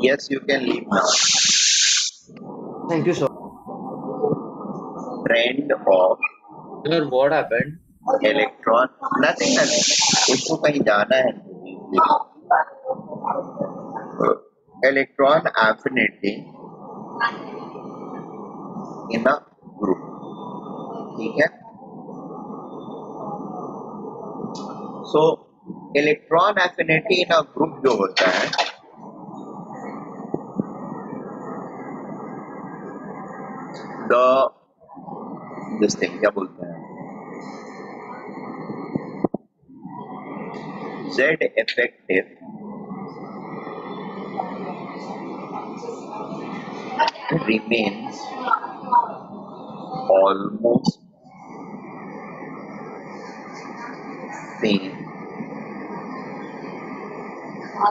Yes, you can leave now. Thank you, sir. Trend of Sir, what happened? electron. Nothing. उसको कहीं जाना है. Electron affinity in a group. ठीक है. So electron affinity in a group जो होता है, this thing क्या बोलते हैं, Z effective remains almost same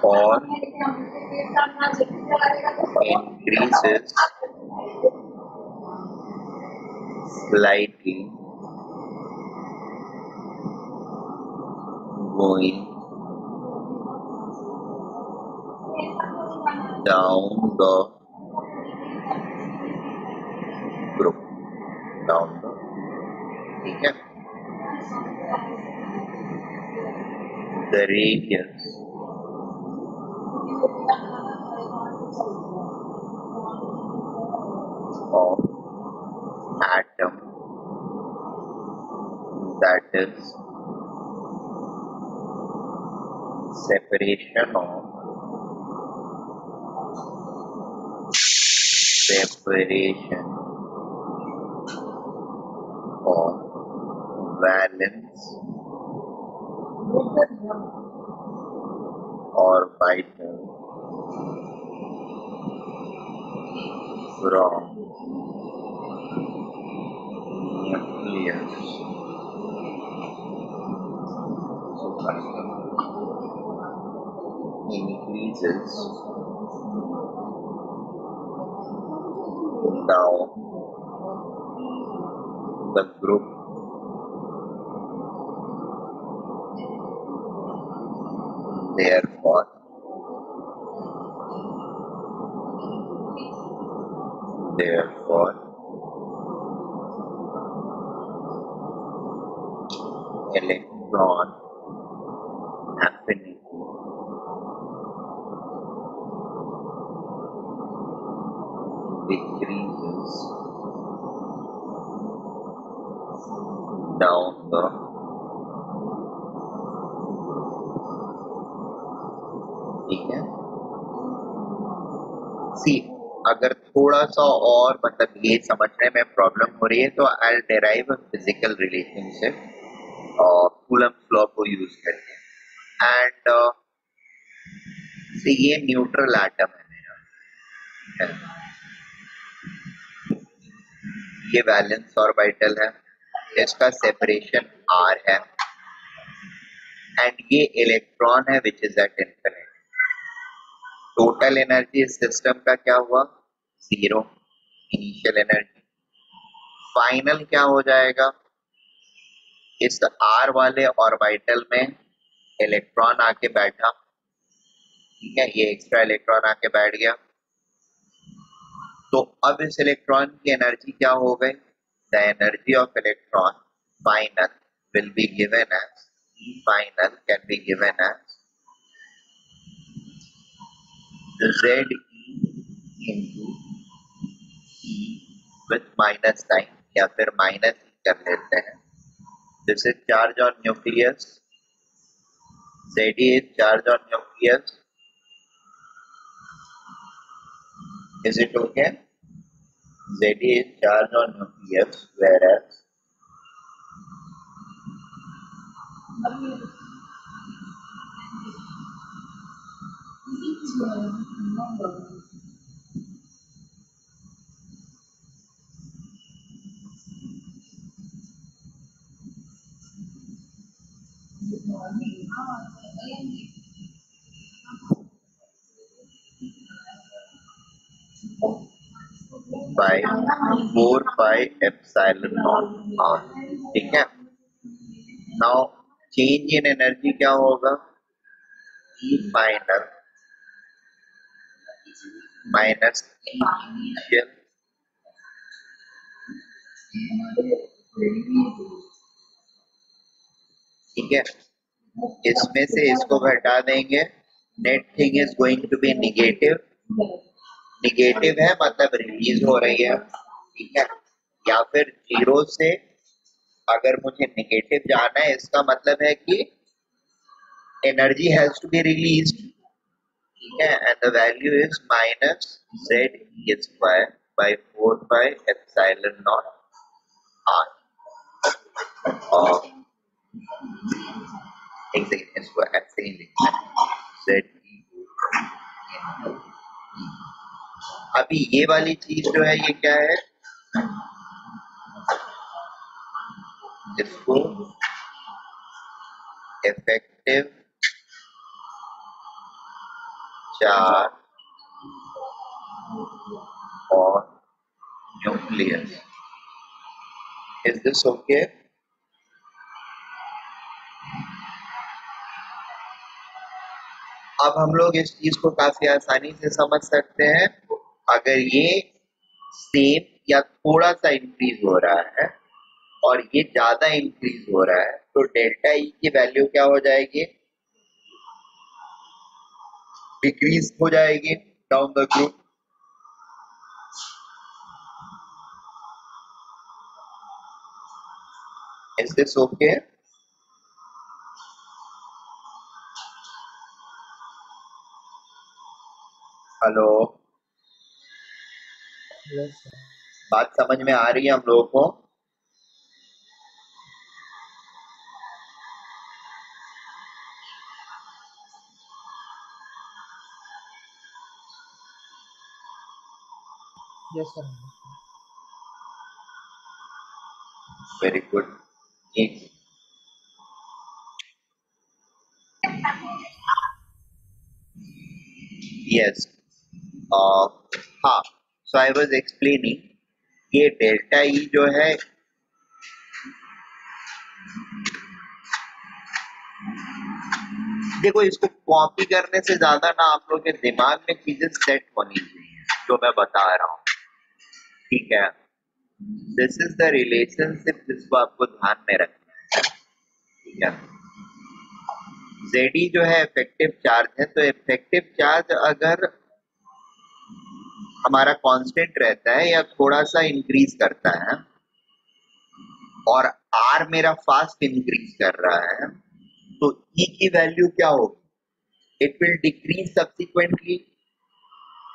or increases slightly going down the group. ठीक है. The radius of atom, that is separation of valence orbital from nucleus increases down the group therefore electron affinity decreases down the ठीक है. सी अगर थोड़ा सा और मतलब ये समझने में प्रॉब्लम हो रही है तो I derive a physical relationship और कूलम्ब लॉ को यूज करके. एंड ये न्यूट्रल एटम है मेरा, ये वैलेंस ऑर्बिटल है, इसका सेपरेशन r है एंड ये इलेक्ट्रॉन है which is at infinity. Total energy इस सिस्टम का क्या हुआ, 0 इनिशियल एनर्जी. फाइनल क्या हो जाएगा, इस r वाले ऑर्बिटल में इलेक्ट्रॉन आके बैठा, ठीक है, ये एक्स्ट्रा इलेक्ट्रॉन आके बैठ गया, तो अब इस इलेक्ट्रॉन की एनर्जी क्या हो गई, the energy of electron final will be given as E final can be given as ZE into E with minus sign या फिर माइनस कर लेते हैं. This is charge on nucleus. ZE is charge on nucleus. Is it okay? ZE is charge on nucleus, whereas by 4 pi epsilon naught r. ठीक है. Now change in energy क्या होगा, E final minus initial ठीक है, इसमें से इसको घटा देंगे, net thing is going to be negative, negative है मतलब रिलीज हो रही है, ठीक है, या फिर जीरो से अगर मुझे निगेटिव जाना है इसका मतलब है कि energy has to be release, ठीक है, and the value is minus Z E square by 4 by epsilon naught R, और एक सेकंड इसको ऐसे ही लिखना है जेड ई, अभी ये वाली चीज जो है ये क्या है, इसको इफेक्टिव चार्ज और न्यूक्लियस, इज दिस ओके? अब हम लोग इस चीज को काफी आसानी से समझ सकते हैं, अगर ये सेम या थोड़ा सा इंक्रीज हो रहा है और ये ज्यादा इंक्रीज हो रहा है तो डेल्टा ई की वैल्यू क्या हो जाएगी, डिक्रीज हो जाएगी down the group. Is this okay? Hello, Yes, sir. बात समझ में आ रही है हम लोगों को? Yes, sir. Very good. Yes, हाँ, सो आई वाज एक्सप्लेनिंग, ये डेल्टा ई जो है देखो, इसको कॉपी करने से ज्यादा ना आप लोग के दिमाग में चीजें सेट होनी चाहिए जो मैं बता रहा हूँ, ठीक है, दिस इज द रिलेशनशिप जिसको आपको ध्यान में रखना है, ठीक है। जेडी जो है इफेक्टिव चार्ज है, तो इफेक्टिव चार्ज अगर हमारा कांस्टेंट रहता है या थोड़ा सा इंक्रीज करता है और आर मेरा फास्ट इंक्रीज कर रहा है तो ई की वैल्यू क्या होगी, इट विल डिक्रीज सब्सिक्वेंटली,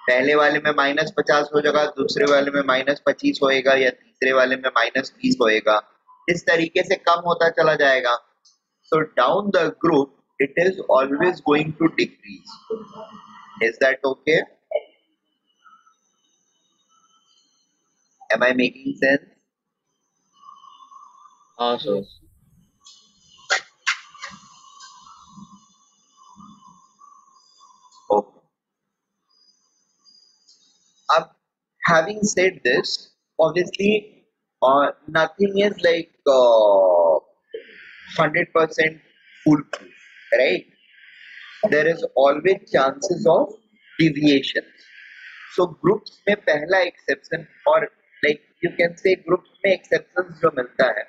पहले वाले में -50 हो जाएगा, दूसरे वाले में -25 होएगा या तीसरे वाले में -20 होएगा, इस तरीके से कम होता चला जाएगा। So down the group it is always going to decrease, is that okay? Am I making sense? हाँ सर। Yes. ओके, अब having said this, obviously nothing is like 100% foolproof, right? There is always chances of deviation. So groups में पहला exception, और like you can say groups में exceptions जो मिलता है,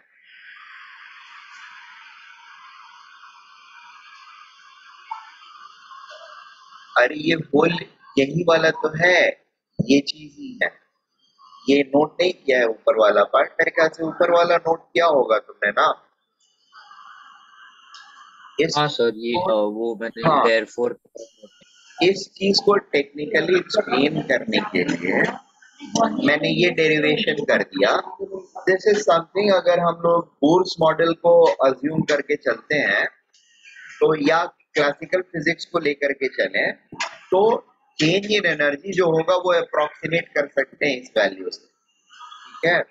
अरे ये होल यही वाला तो है, ये चीज ही है, ये नोट नहीं किया है ऊपर वाला पार्ट, मेरे ख्याल से ऊपर वाला नोट किया होगा तुमने ना, इस हाँ सर, ये वो मैंने हाँ, देयरफॉर इस चीज को टेक्निकली एक्सप्लेन करने के लिए मैंने ये डेरिवेशन कर दिया। दिस इज समथिंग, अगर हम लोग बोर्स मॉडल को अज्यूम करके चलते हैं तो या क्लासिकल फिजिक्स को लेकर के चलें तो चेंज इन एनर्जी जो होगा वो अप्रोक्सीमेट कर सकते हैं इस वैल्यू से, ठीक है।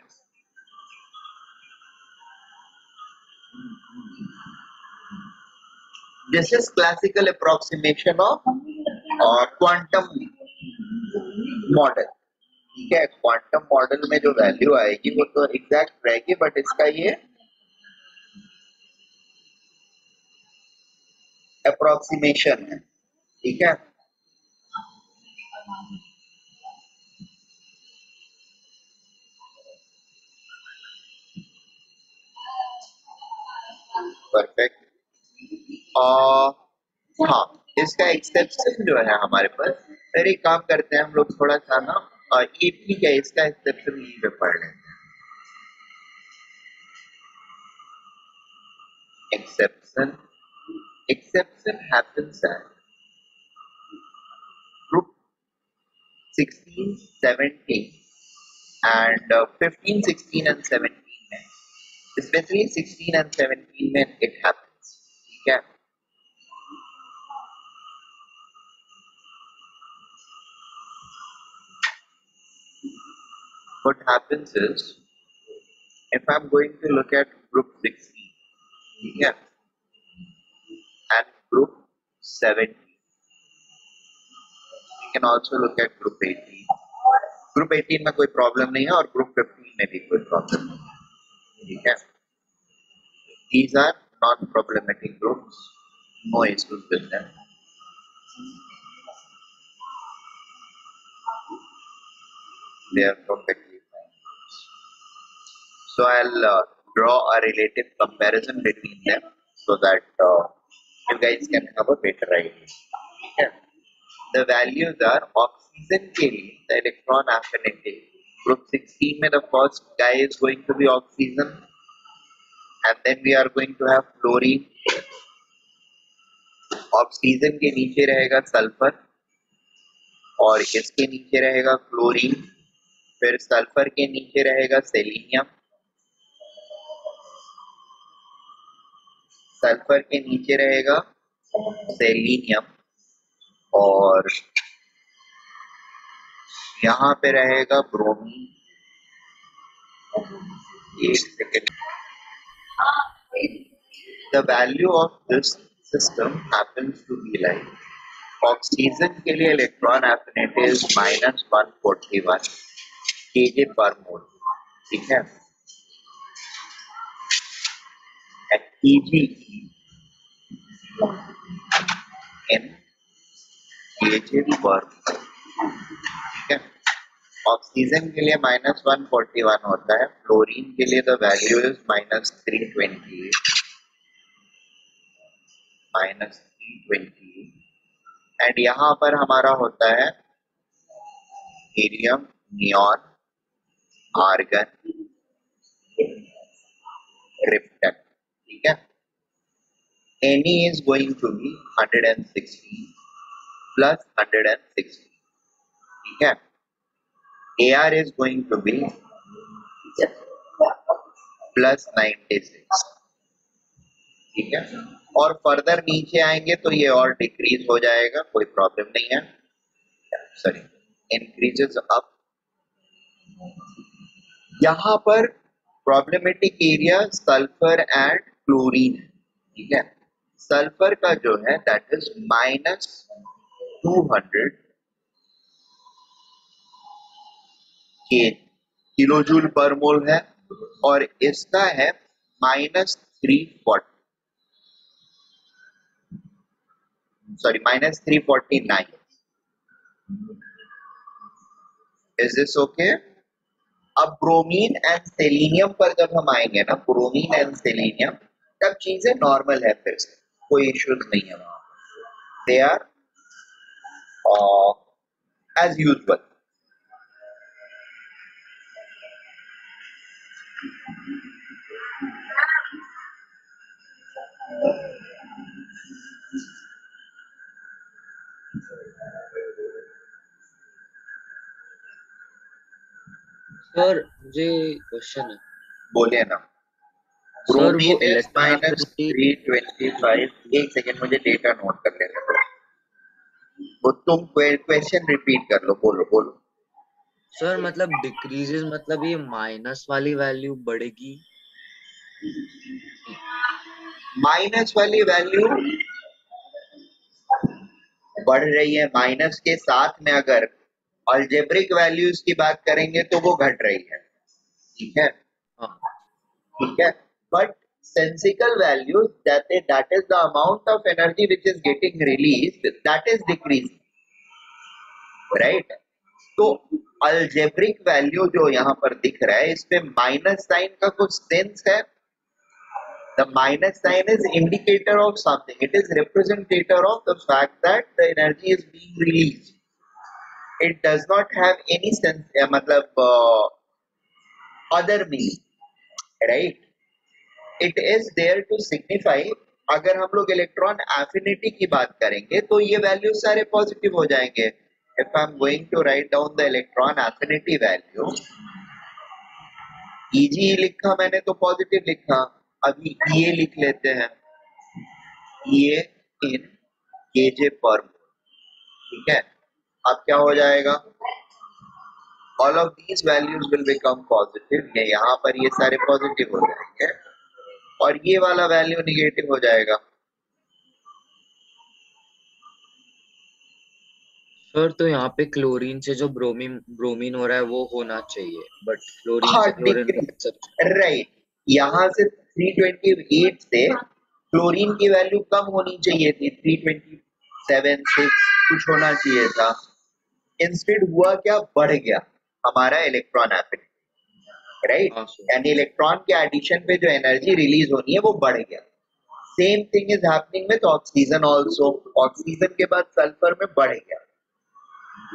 This is classical approximation of quantum model, ठीक है। क्वांटम मॉडल में जो वैल्यू आएगी वो तो एग्जैक्ट रहेगी, बट इसका ये अप्रोक्सीमेशन है, ठीक है। परफेक्ट। हाँ, इसका एक्सेप्शन जो है हमारे पास, फिर एक काम करते हैं हम लोग थोड़ा सा ना, ये ठीक है, इसका एक्सेप्शन यहीं पे पढ़ लेते हैं। Exception happens at group 16, 17 and 15, 16 and 17 में, especially 16 and 17 में it happens, ठीक है। What happens is, if I'm going to look at group 16, ठीक है, and group 17, we can also look at group 18. Group 18 में कोई प्रॉब्लम नहीं है और group 15 में भी कोई प्रॉब्लम नहीं है, ठीक है। These are non-problematic groups, no issues with them. They are perfectly fine. So I'll draw a relative comparison between them so that you guys can have a better idea. Okay. The values are oxygen के लिए the electron affinity. Group 16 में the first guy is going to be oxygen, and then we are going to have fluorine. Oxygen के नीचे रहेगा sulphur और इसके नीचे रहेगा क्लोरीन, फिर सल्फर के नीचे रहेगा सेलेनियम, सल्फर के नीचे रहेगा सेलेनियम और यहाँ पे रहेगा ब्रोमीन। एक second. The value of this system happens to be like, oxygen के लिए electron affinity is -141 kJ per mole, ठीक है। At Kg in kJ per mole, ठीक है। ऑक्सीजन के लिए -141 होता है, फ्लोरीन के लिए द वैल्यू इज -328 एंड यहाँ पर हमारा होता है हीलियम, नियॉन, आर्गन, क्रिप्टन, ठीक है। Ne is going to be 160 plus 160, ठीक है। Ar is going to be plus 96, ठीक है। और फर्दर नीचे आएंगे तो ये और डिक्रीज हो जाएगा, कोई प्रॉब्लम नहीं है, सॉरी इंक्रीजेस अप। यहाँ पर problematic area sulphur and chlorine है, ठीक है। सल्फर का जो है दैट इज -200 किलोजूल पर मोल है और इसका है -349। Is this okay? अब ब्रोमीन एंड सेलेनियम पर जब हम आएंगे ना, ब्रोमीन एंड सेलेनियम, तब चीजें नॉर्मल है, फिर से कोई इश्यूज नहीं है वहां, they are as usual. Sir मुझे क्वेश्चन है। बोलिए ना। सर वो ब्रोमीन इज इलेक्ट्रॉन एफिनिटी, -325। एक सेकेंड, मुझे डेटा नोट कर लेने दो। वो तुम क्वेश्चन रिपीट कर लो, बोलो बोलो। सर मतलब डिक्रीजेस मतलब ये माइनस वाली वैल्यू बढ़ेगी? माइनस वाली वैल्यू बढ़ रही है, माइनस के साथ में अगर अलजेब्रिक वैल्यूज की बात करेंगे तो वो घट रही है, ठीक है, हाँ, ठीक है। But sensical values, that is the amount of energy which is getting released, that is decreasing, right? तो अलजेब्रिक वैल्यू जो यहाँ पर दिख रहा है, इसमें माइनस साइन का कुछ सेंस है? The minus sign is indicator of something. It is representative of the fact that the energy is being released. It does not have any sense, मतलब other meaning, right? It is there to signify. अगर हम लोग electron affinity की बात करेंगे तो ये value सारे पॉजिटिव हो जाएंगे. If I'm going to write down the electron affinity value, Eg लिखा मैंने तो पॉजिटिव लिखा. अभी ये लिख लेते हैं, ये इन kJ per mole. ठीक है, अब क्या हो जाएगा? All of these values will become positive. ये यहाँ पर ये सारे पॉजिटिव हो जाएंगे और ये वाला वैल्यू निगेटिव हो जाएगा. सर तो यहाँ पे क्लोरीन से जो ब्रोमीन ब्रोमीन हो रहा है वो होना चाहिए, बट क्लोरीन हाँ, से क्लोरीन राइट. यहाँ से 328 से क्लोरीन की वैल्यू कम होनी चाहिए थी, 327 6 कुछ होना चाहिए था. इंस्टेड हुआ क्या? बढ़ गया हमारा इलेक्ट्रॉन एफिनिटी, राइट. हाँ सर. यानी इलेक्ट्रॉन के एडिशन पे जो एनर्जी रिलीज होनी है वो बढ़ गया. Same thing is happening with oxygen also. Oxygen के बाद सल्फर में बढ़ गया.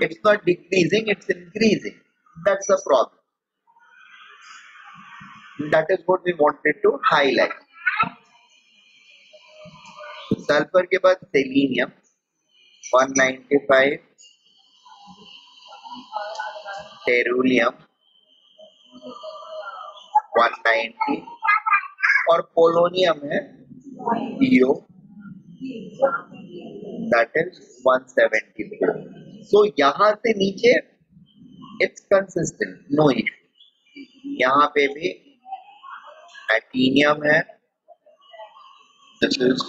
It's not decreasing, it's increasing. That's the problem. That is what we wanted to highlight. Sulfur के बाद selenium 195, टेरूलियम 190 और पोलोनियम है PO, that is 174. So यहाँ से नीचे it's consistent, no issue. यहाँ पे भी एटीनियम है. This is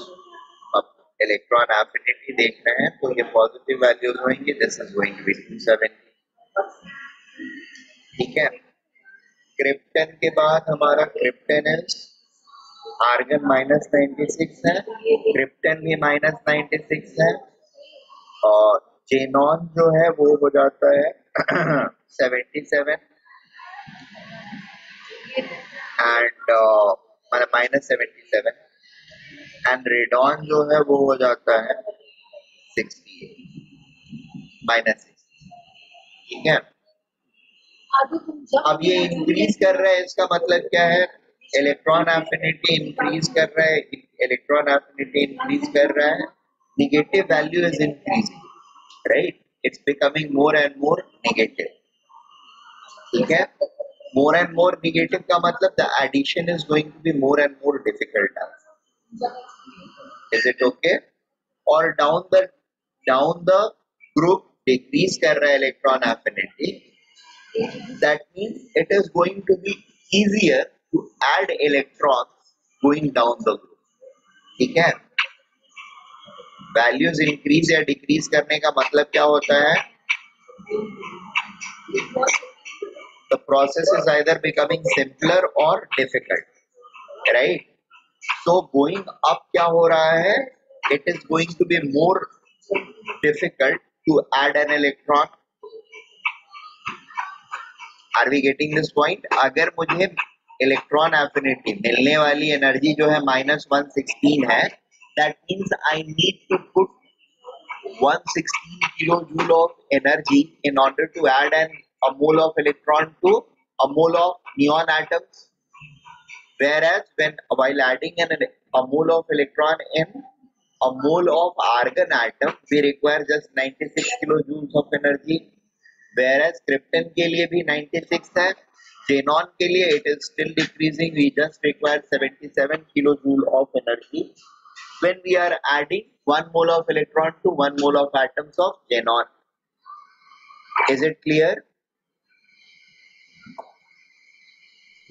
अब इलेक्ट्रॉन एफिनिटी देख रहे हैं तो ये पॉजिटिव वैल्यूज होंगे. This is going to be 270. ठीक है. क्रिप्टन के बाद हमारा क्रिप्टन इज आर्गन -96 है, क्रिप्टन भी -96 है और जेनॉन जो है वो हो जाता है 77 एंड -77 एंड रेडॉन जो है वो हो जाता है 68 -6. ठीक है. अब ये इंक्रीज कर रहा है, इसका मतलब क्या है? इलेक्ट्रॉन एफिनिटी इंक्रीज कर रहा है. इलेक्ट्रॉन एफिनिटी इंक्रीज कर रहा है, negative value is increasing, right. It's becoming more and more negative. ठीक है. मोर एंड मोर नेगेटिव का मतलब the addition is going to be more and more difficult. Is it okay? और down the group decrease कर रहा है electron affinity. That means it is going to be easier to add electrons going down the group. ठीक है. Values increase या decrease करने का मतलब क्या होता है? The process is either becoming simpler or difficult, right? So going up क्या हो रहा है? It is going to be more difficult to add an electron. Are we getting this point? अगर मुझे इलेक्ट्रॉन एफिनिटी मिलने वाली एनर्जी जो है -116 है, that means I need to put 116 kilojoule of energy in order to add a mole of electron to a mole of neon atoms. Whereas while adding a mole of electron in a mole of argon atom, we require just 96 kilojoules of energy. Whereas krypton के लिए भी 96 है, xenon के लिए it is still decreasing. We just require 77 kilojoule of energy when we are adding 1 mole of electron to 1 mole of atoms of xenon. Is it clear?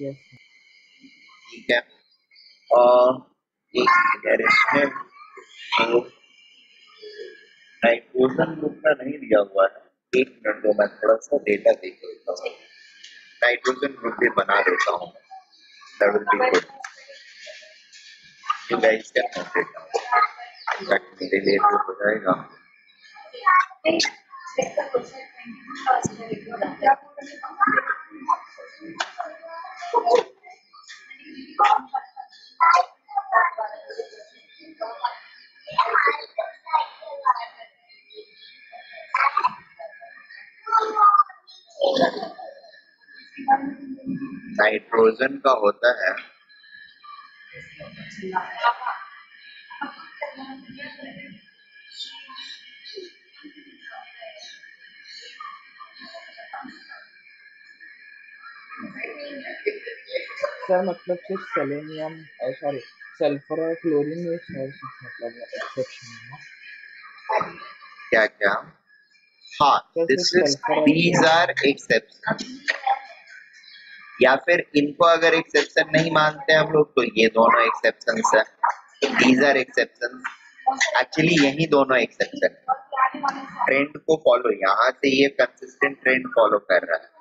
Yes. ठीक है. एक इसमें नाइट्रोजन ग्रुप का नहीं दिया हुआ है. एक मिनट दो, मैं थोड़ा सा डेटा देख लेता हूँ. नाइट्रोजन ग्रुप भी बना देता हूँ. That will be good. You guys can note it down. That मेरे लिए भी हो जाएगा. नाइट्रोजन का होता है सर मतलब सिर्फ सेलेनियम सॉरी सल्फर और क्लोरीन में सर मतलब एक्सेप्शन है ना क्या क्या हाँ सर सिर्फ दिस इज सल्फर और दीज आर एक्सेप्शन या फिर इनको अगर एक्सेप्शन नहीं मानते हम लोग तो ये दोनों एक्सेप्शन है दीज आर एक्सेप्शन एक्चुअली यही दोनों एक्सेप्शन ट्रेंड को फॉलो यहाँ से ये कंसिस्टेंट ट्रेंड फॉलो कर रहा है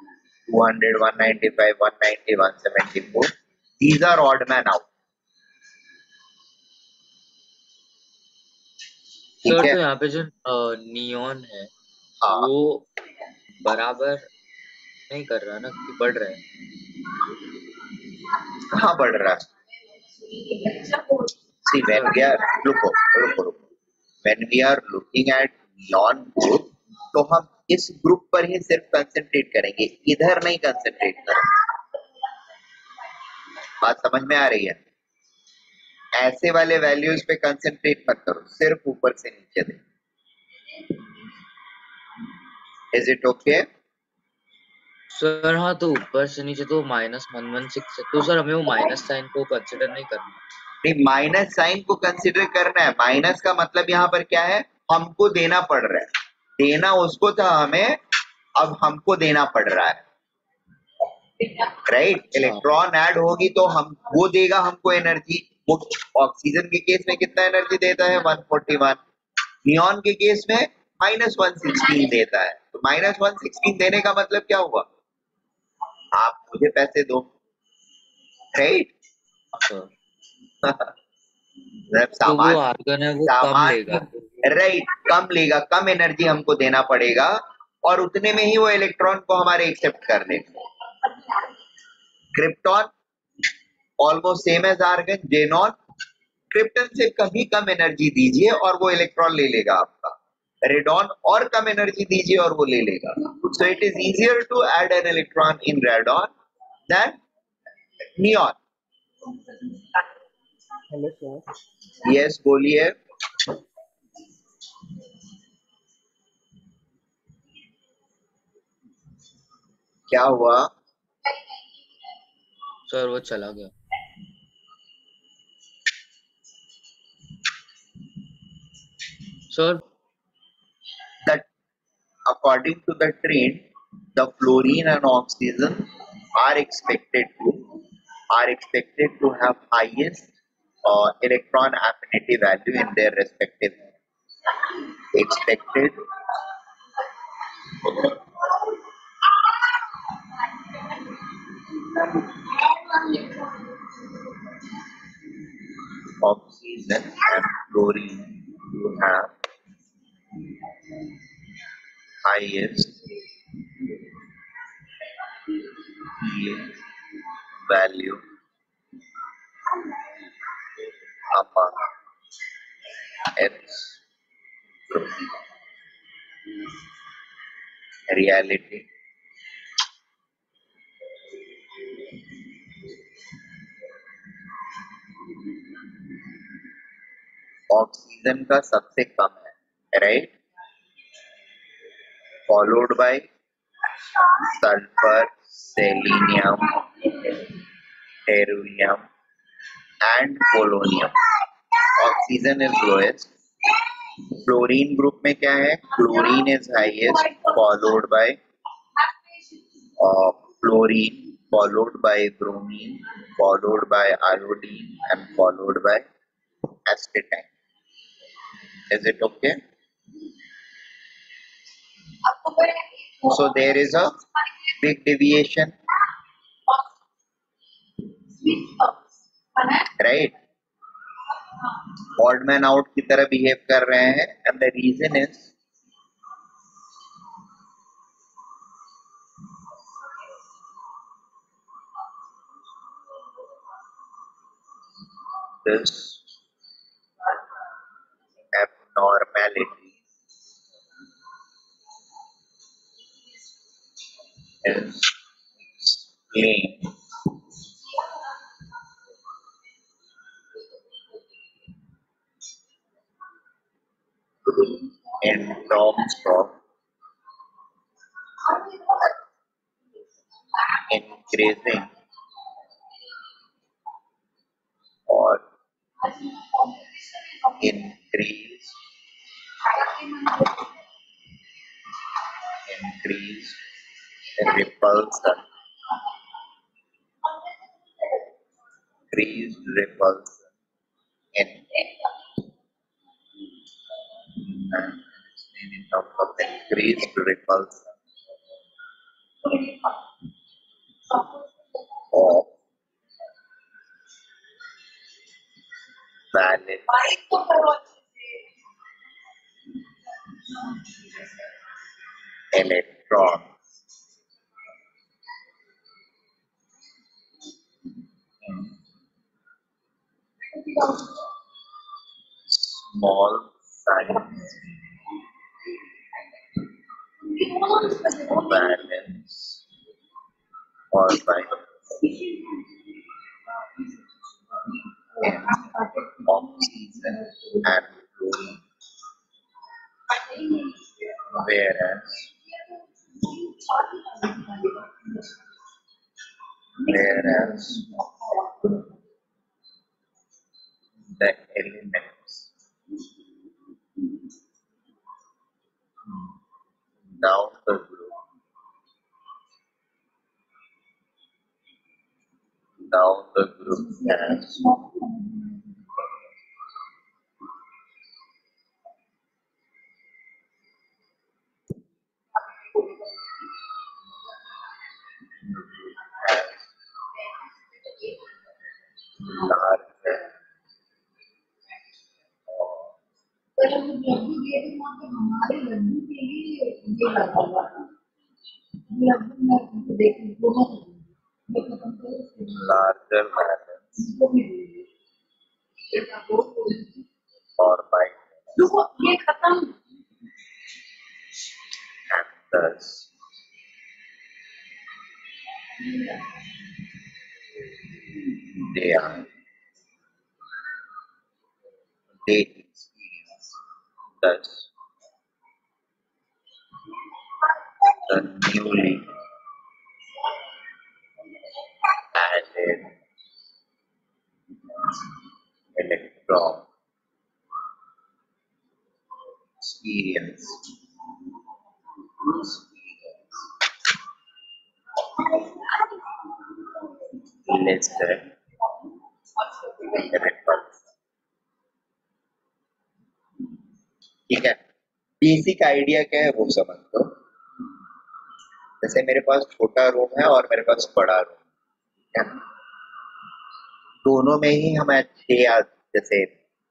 200 195 190 174 these are odd man out ठीक सर है तो यहाँ पे जो नियॉन है हाँ वो बराबर नहीं कर रहा ना कि बढ़ रहा है कहाँ बढ़ रहा है See, when we are रुको रुको रुको when we are looking at neon group तो हम इस ग्रुप पर ही सिर्फ कंसंट्रेट करेंगे इधर नहीं कंसंट्रेट करेंगे बात समझ में आ रही है ऐसे वाले वैल्यूज पे कंसंट्रेट मत करो सिर्फ ऊपर से नीचे दे इज इट ओके सर हाँ तो ऊपर से नीचे तो -116 है तो सर हमें वो माइनस साइन को कंसिडर नहीं करना नहीं माइनस साइन को कंसिडर करना है माइनस का मतलब यहाँ पर क्या है हमको देना पड़ रहा है देना उसको था हमें अब हमको देना पड़ रहा है राइट अच्छा इलेक्ट्रॉन ऐड होगी तो हम वो देगा हमको एनर्जी वो ऑक्सीजन के केस में कितना एनर्जी देता है 141 नियॉन के केस में -116 देता है तो -116 देने का मतलब क्या हुआ आप मुझे पैसे दो राइट सर तो वो सामान आर्गन है वो कम सामान लेगा राइट कम लेगा कम एनर्जी हमको देना पड़ेगा और उतने में ही वो इलेक्ट्रॉन को हमारे एक्सेप्ट कर लेगा krypton almost same as argon xenon krypton से कभी कम एनर्जी दीजिए और वो इलेक्ट्रॉन ले लेगा आपका रेडॉन और कम एनर्जी दीजिए और वो ले लेगा so it is easier to add an electron in radon then neon hello sir yes बोलिए क्या हुआ सर वो चला गया sir that according to the trend the fluorine and oxygen are expected to have highest electron affinity value in their respective expected oxygen and fluorine to have highest yield value among its group. Reality oxygen का सबसे कम है right followed by sulphur selenium tellurium and polonium oxygen is lowest fluorine group में क्या है chlorine is highest followed by fluorine followed by bromine followed by iodine and followed by acetylene is it okay so there is a big deviation right odd man out की तरह behave कर रहे हैं and the reason is this modality is explained in terms of increasing or increase repulsion, increased repulsion in terms of increased repulsion of valence electron small size valence orbital in oxygen and fluorine, whereas the elements down the group has larger larger valence orbital and thus they experience thus the newly added electron experience lesser repulsion. ठीक है, basic idea क्या है वो समझ लो। जैसे मेरे पास छोटा room है और मेरे पास बड़ा रूम है, दोनों में ही हम अच्छे, जैसे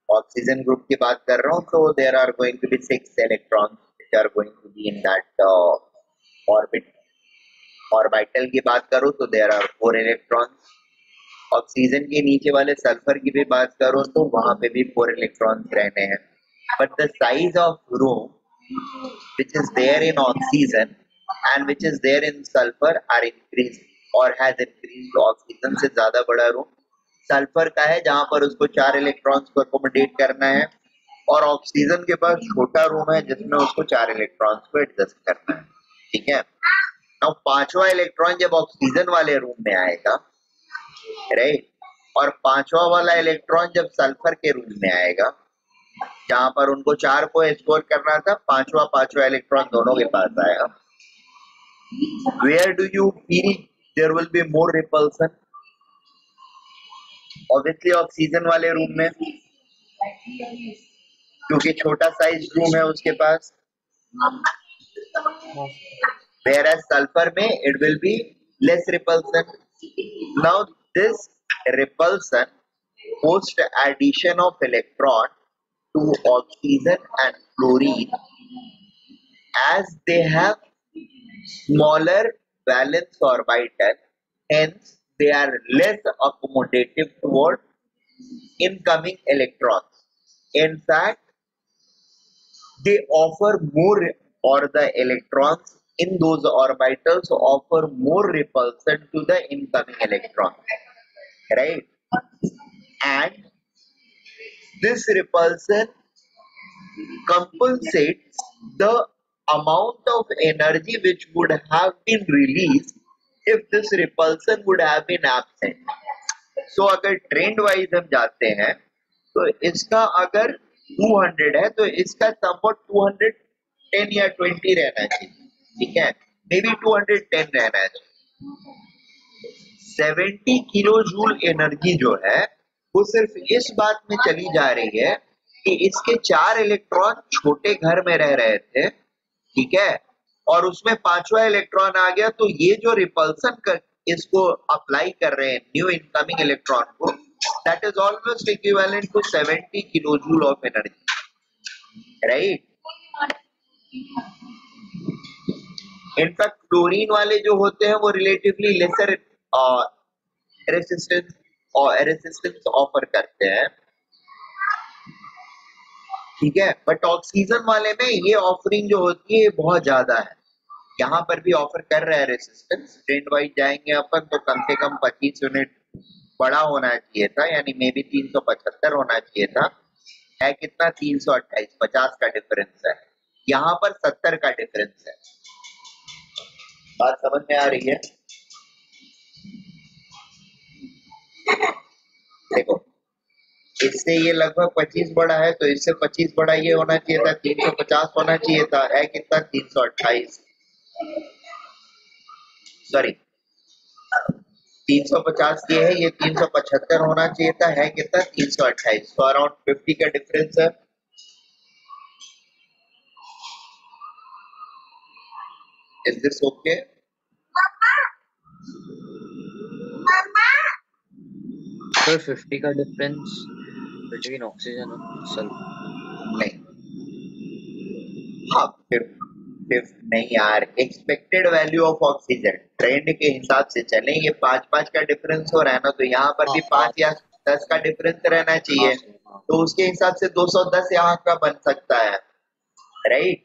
ऑक्सीजन ग्रुप की बात कर रहा हूँ तो there are going to be 6 electrons which are going to be in that orbit. Orbital की बात करूँ तो देयर आर 4 इलेक्ट्रॉन्स। ऑक्सीजन के नीचे वाले सल्फर की भी बात करो तो वहां पे भी 4 इलेक्ट्रॉन्स रहने हैं। But the size of room which is there in oxygen and which is there in sulfur are increased or has increased। Oxygen से ज्यादा बड़ा रूम सल्फर का है जहां पर उसको 4 इलेक्ट्रॉन्स को अकोमोडेट करना है, और ऑक्सीजन के पास छोटा रूम है जिसमें उसको 4 इलेक्ट्रॉन्स को एडजस्ट करना है। ठीक है, अब पांचवा इलेक्ट्रॉन जब ऑक्सीजन वाले रूम में आएगा, राइट, और पांचवा वाला इलेक्ट्रॉन जब सल्फर के रूम में आएगा जहां पर उनको 4 को स्कोर करना था, पांचवा इलेक्ट्रॉन दोनों के पास आएगा। Where do you feel there will be more repulsion? Obviously oxygen वाले रूम में, क्योंकि छोटा साइज रूम है उसके पास। Whereas sulfur में it will be less repulsion. Now this repulsion post addition of electron to oxygen and fluorine, as they have smaller valence orbital, hence they are less accommodative toward incoming electrons. In fact, they offer more, or the electrons in those orbitals offer more repulsion to the incoming electron, right? And this repulsion compensates the amount of energy which would have been released if this repulsion would have been absent. So अगर trend wise हम जाते हैं तो इसका अगर 200 है तो इसका समवट 210 या 20 रहना चाहिए, ठीक है, मे बी 210 रहना चाहिए। 70 किलो जूल एनर्जी जो है वो सिर्फ इस बात में चली जा रही है कि इसके 4 इलेक्ट्रॉन छोटे घर में रह रहे थे, ठीक है, और उसमें पांचवा इलेक्ट्रॉन आ गया, तो ये जो रिपल्सन कर इसको अप्लाई कर रहे हैं न्यू इनकमिंग इलेक्ट्रॉन को, that is almost equivalent to 70 kilo joule of energy, right. In fact chlorine वाले जो होते हैं वो रिलेटिवली लेसर रेसिस्टेंस ऑफर करते हैं, ठीक है, बट ऑक्सीजन वाले में ये ऑफरिंग जो होती है बहुत ज्यादा है। यहाँ पर भी ऑफर कर रहा है रेसिस्टेंस, ट्रेंड वाइज जाएंगे अपन तो कम से कम 25 यूनिट बड़ा होना चाहिए था, यानी मे बी 375 होना चाहिए था, है कितना 328, 50 का डिफरेंस है, यहाँ पर 70 का डिफरेंस है। बात समझ में आ रही है? देखो इससे ये लगभग 25 बड़ा है तो इससे 25 बड़ा ये होना चाहिए था, 350 होना चाहिए था, है कितना 328, सॉरी 350 ये है, ये 375 होना चाहिए था, है कितना 328, तो अराउंड 50 का डिफरेंस है। Is this okay? सर 50 का डिफरेंस बिटवीन ऑक्सीजन और सल्फर? नहीं, हाँ नहीं यार, expected value of oxygen trend के हिसाब से चले, ये 5-5 का डिफरेंस हो रहा है ना, तो यहाँ पर भी 5 या 10 का डिफरेंस रहना चाहिए, तो उसके हिसाब से 210 यहाँ का बन सकता है, राइट।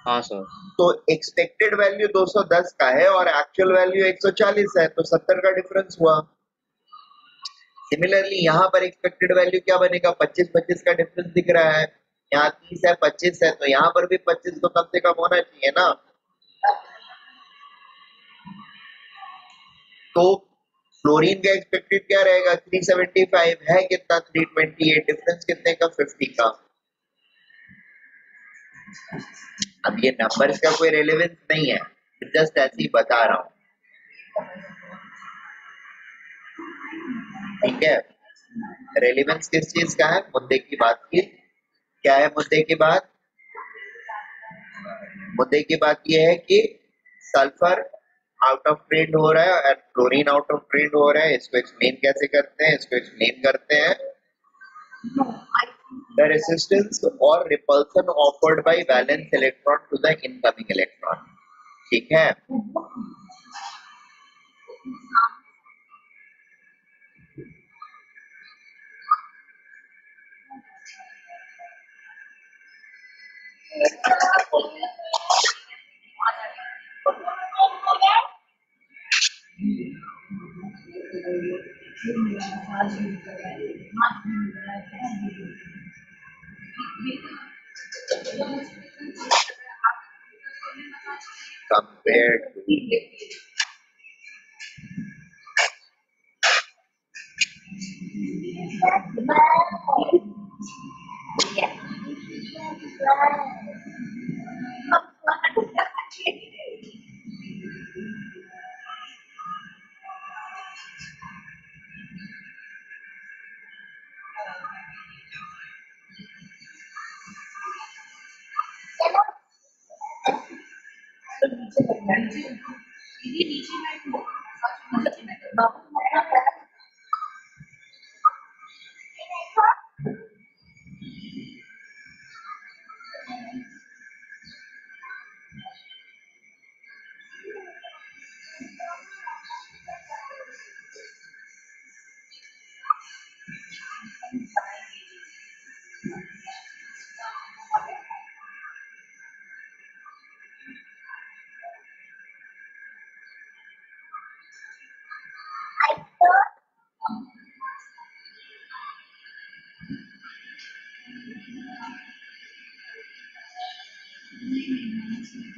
हाँ सर। तो एक्सपेक्टेड वैल्यू 210 का है और एक्चुअल वैल्यू 140 है, तो 70 का डिफरेंस हुआ। सिमिलरली यहाँ पर एक्सपेक्टेड वैल्यू क्या बनेगा, 25-25 का डिफरेंस दिख रहा है, यहाँ 30 है 25 है, तो यहाँ पर भी 25 तो कम से कम होना चाहिए ना। तो फ्लोरीन का एक्सपेक्टेड क्या रहेगा, 375 है कितना 328, डिफरेंस कितने का 50 का। अब ये नंबर्स का कोई रेलेवेंस नहीं है, जस्ट ऐसे ही बता रहा हूँ, ठीक है। रेलेवेंस किस चीज का है, मुद्दे की बात की, क्या है मुद्दे की बात? मुद्दे की बात यह है कि सल्फर आउट ऑफ ट्रेंड हो रहा है और क्लोरीन आउट ऑफ ट्रेंड हो रहा है, इसको एक्सप्लेन कैसे करते हैं, इसको एक्सप्लेन करते हैं the resistance or repulsion offered by valence electron to the incoming electron, ठीक है। Compared to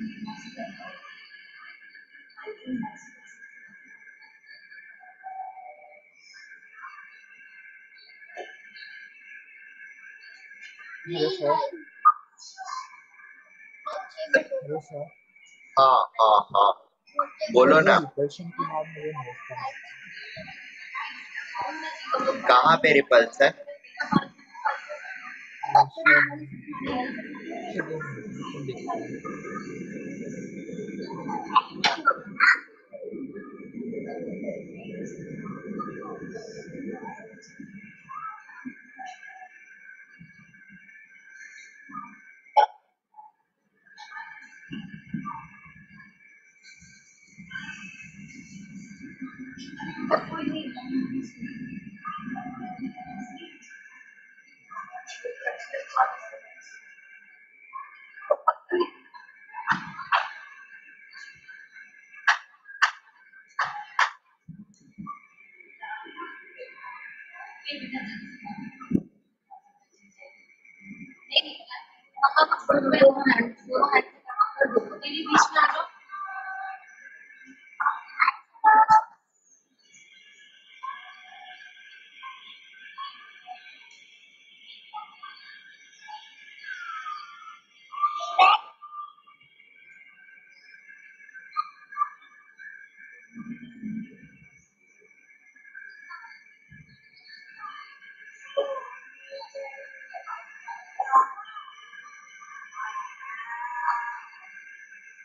hello sir. Hello sir. हाँ हाँ हाँ, बोलो सर वो ना। रिपल्शन की बात मुझे नोट करना कहाँ पे रिपल्सन? था। सर सर 2 मिनट में सर देखता हूँ।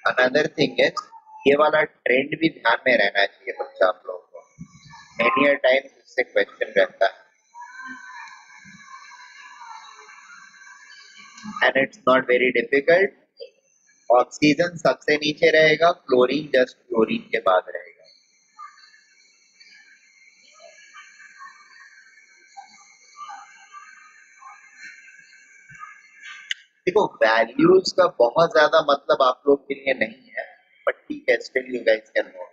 अनदर थिंग है, ये वाला ट्रेंड भी ध्यान में रहना चाहिए बच्चा आप लोगों को। मेनी टाइम्स इससे क्वेश्चन रहता है and it's not very difficult. Oxygen सबसे नीचे रहेगा, क्लोरीन जस्ट क्लोरीन के बाद रहेगा। देखो, वैल्यूज का बहुत ज्यादा मतलब आप लोग के लिए नहीं है, बट ठीक है, still you guys can know.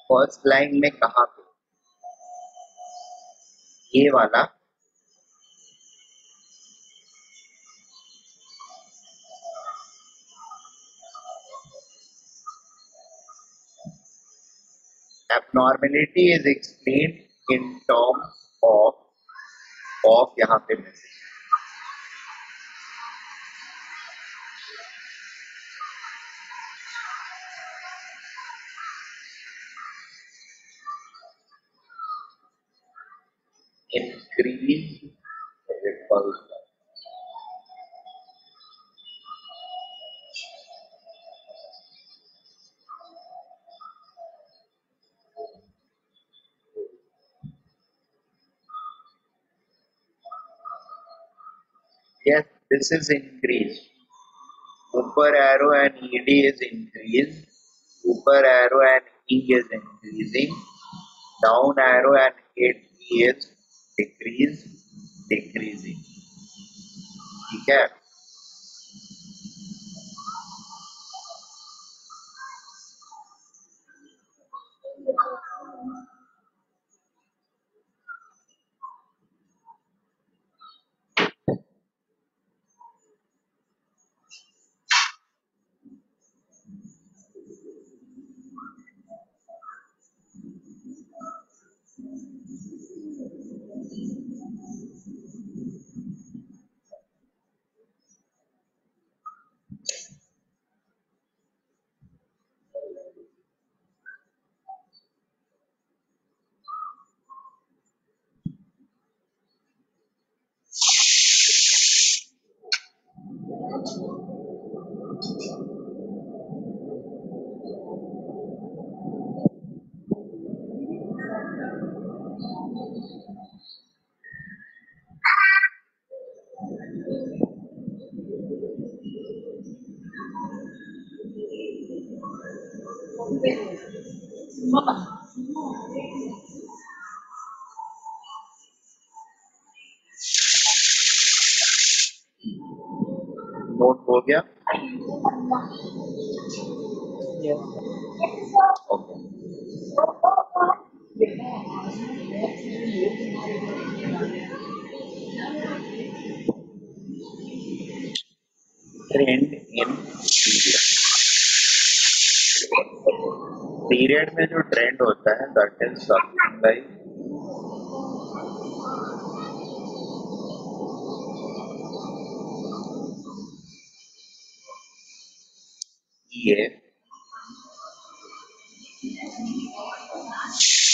First line में कहाँ पे ये वाला abnormality is explained in terms of यहाँ पे missing। increase repulsion. Yes, this is increased. Upper arrow and ED is increased. Upper arrow and E is increasing. Down arrow and ED is decreased, decreasing. ठीक है? Note हो गया? Yes, sir. Okay. Trend in period. Period में जो trend होता है, that is something like EA,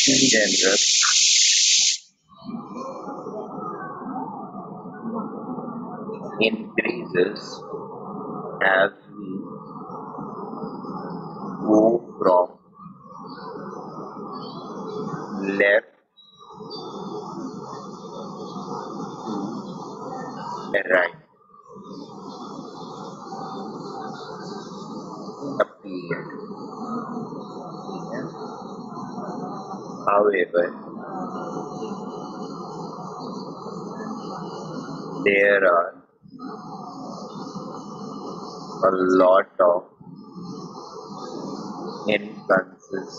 in general, increases as we go from left to right in a period. However, there are a lot of inconsistency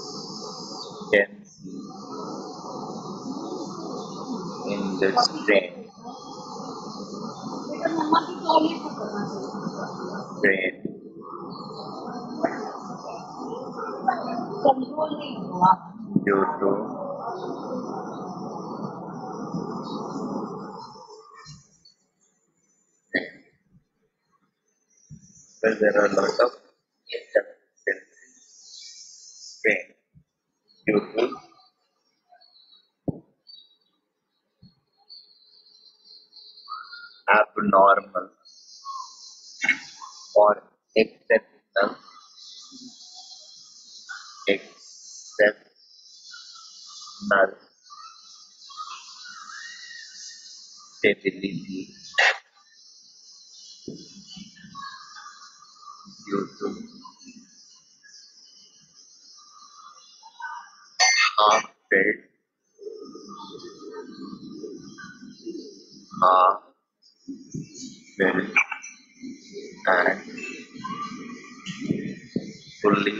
in this trend. Due to well, there are a lot of inconsistency due to abnormal or exceptional stability due to half-filled, half-filled and fully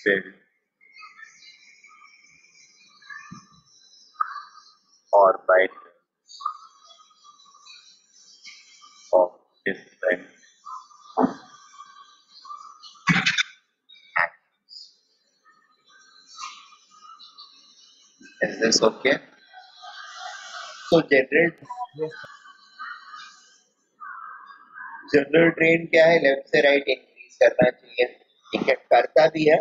filled orbitals of different atoms. Is this okay? So general train क्या है? Left से right increase करना चाहिए, ठीक है, करता भी है